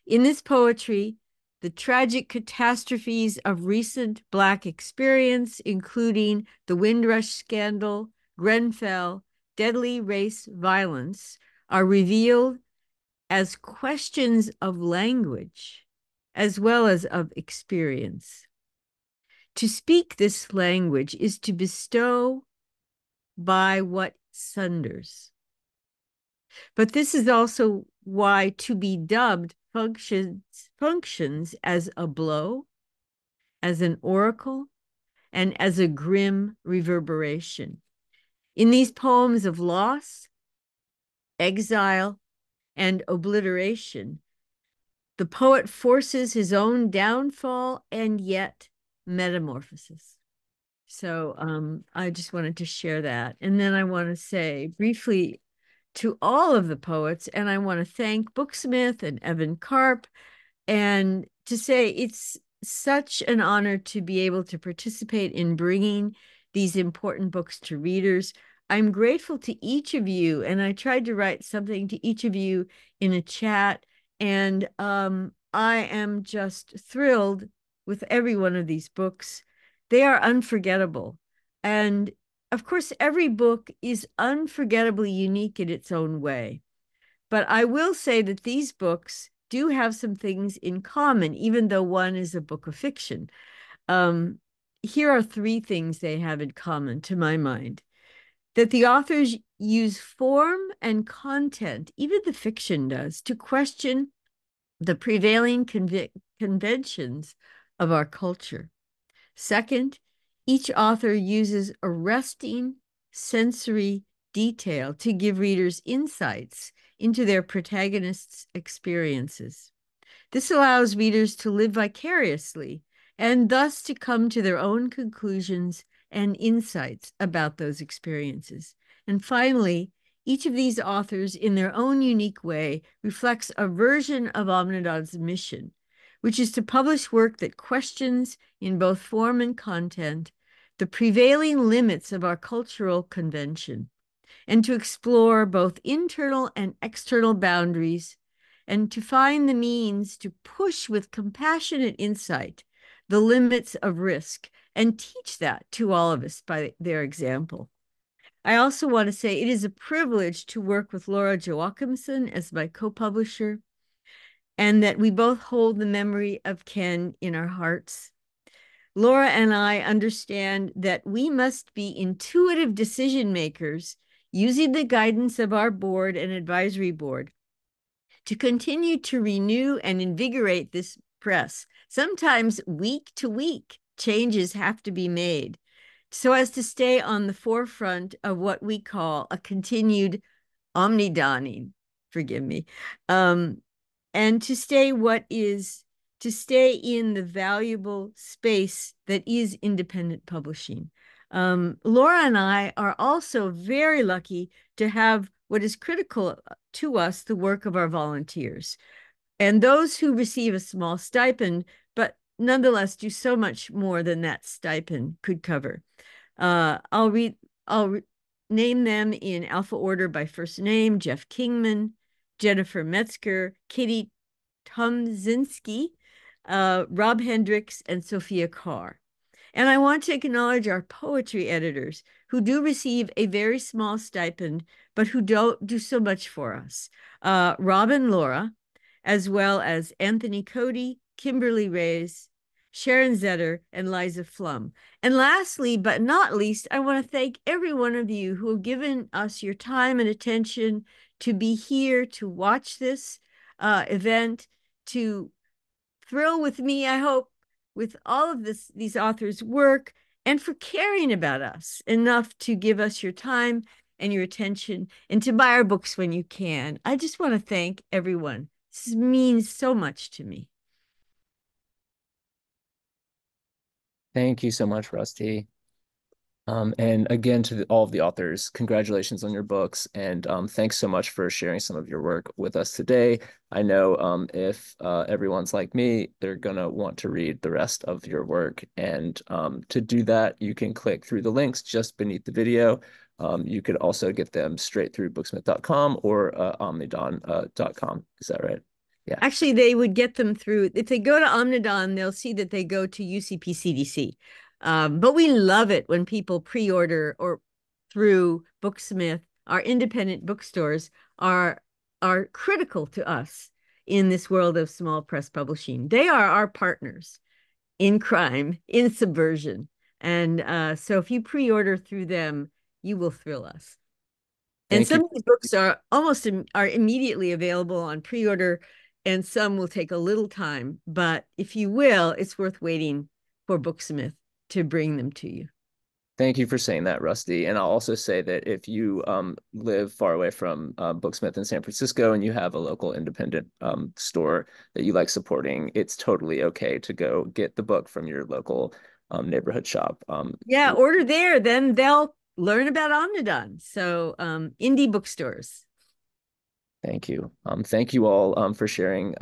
In this poetry, the tragic catastrophes of recent Black experience, including the Windrush scandal, Grenfell, deadly race violence, are revealed as questions of language as well as of experience. To speak this language is to bestow by what sunders. But this is also why to be dubbed functions as a blow, as an oracle, and as a grim reverberation. In these poems of loss, exile, and obliteration, the poet forces his own downfall and yet metamorphosis. So I just wanted to share that. And then I want to say briefly to all of the poets, and I want to thank Booksmith and Evan Karp, and to say it's such an honor to be able to participate in bringing these important books to readers. I'm grateful to each of you, and I tried to write something to each of you in a chat, and I am just thrilled with every one of these books. They are unforgettable. And of course, every book is unforgettably unique in its own way. But I will say that these books do have some things in common, even though one is a book of fiction. Here are 3 things they have in common, to my mind. That the authors use form and content, even the fiction does, to question the prevailing conventions of our culture. Second, each author uses arresting sensory detail to give readers insights into their protagonists' experiences. This allows readers to live vicariously and thus to come to their own conclusions and insights about those experiences. And finally, each of these authors, in their own unique way, reflects a version of Omnidawn's mission, which is to publish work that questions, in both form and content, the prevailing limits of our cultural convention, and to explore both internal and external boundaries, and to find the means to push with compassionate insight the limits of risk and teach that to all of us by their example. I also want to say it is a privilege to work with Laura Joachimson as my co-publisher. and that we both hold the memory of Ken in our hearts. Laura and I understand that we must be intuitive decision makers using the guidance of our board and advisory board to continue to renew and invigorate this press. Sometimes week to week, changes have to be made so as to stay on the forefront of what we call a continued omnidawning, forgive me, and to stay in the valuable space that is independent publishing. Laura and I are also very lucky to have what is critical to us, the work of our volunteers, and those who receive a small stipend, but nonetheless do so much more than that stipend could cover. I'll name them in alpha order by first name: Jeff Kingman, Jennifer Metzger, Katie Tomzinski, Rob Hendricks, and Sophia Carr. And I want to acknowledge our poetry editors who do receive a very small stipend, but who don't do so much for us. Rob and Laura, as well as Anthony Cody, Kimberly Reyes, Sharon Zetter, and Liza Flum. And lastly, but not least, I want to thank every one of you who have given us your time and attention to be here to watch this event, to thrill with me, I hope, with all of these authors' work, and for caring about us enough to give us your time and your attention and to buy our books when you can. I just want to thank everyone. This means so much to me.
Thank you so much, Rusty. And again, to all of the authors, congratulations on your books, and thanks so much for sharing some of your work with us today. I know if everyone's like me, they're gonna want to read the rest of your work, and to do that, you can click through the links just beneath the video. You could also get them straight through booksmith.com or omnidawn.com. Is that right? Yeah.
Actually, they would get them through, if they go to Omnidawn, they'll see that they go to UCP CDC. But we love it when people pre-order or through Booksmith. Our independent bookstores are critical to us in this world of small press publishing. They are our partners in crime, in subversion. And so if you pre-order through them, you will thrill us. And some of these books are immediately available on pre-order, and some will take a little time. But if you will, it's worth waiting for Booksmith to bring them to you.
Thank you for saying that, Rusty. And I'll also say that if you live far away from Booksmith in San Francisco and you have a local independent store that you like supporting, it's totally okay to go get the book from your local neighborhood shop.
Yeah, order there, then they'll learn about Omnidawn. So indie bookstores.
Thank you. Thank you all for sharing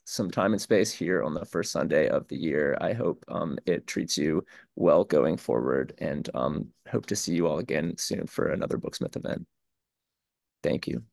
some time and space here on the first Sunday of the year. I hope it treats you well going forward, and hope to see you all again soon for another Booksmith event. Thank you.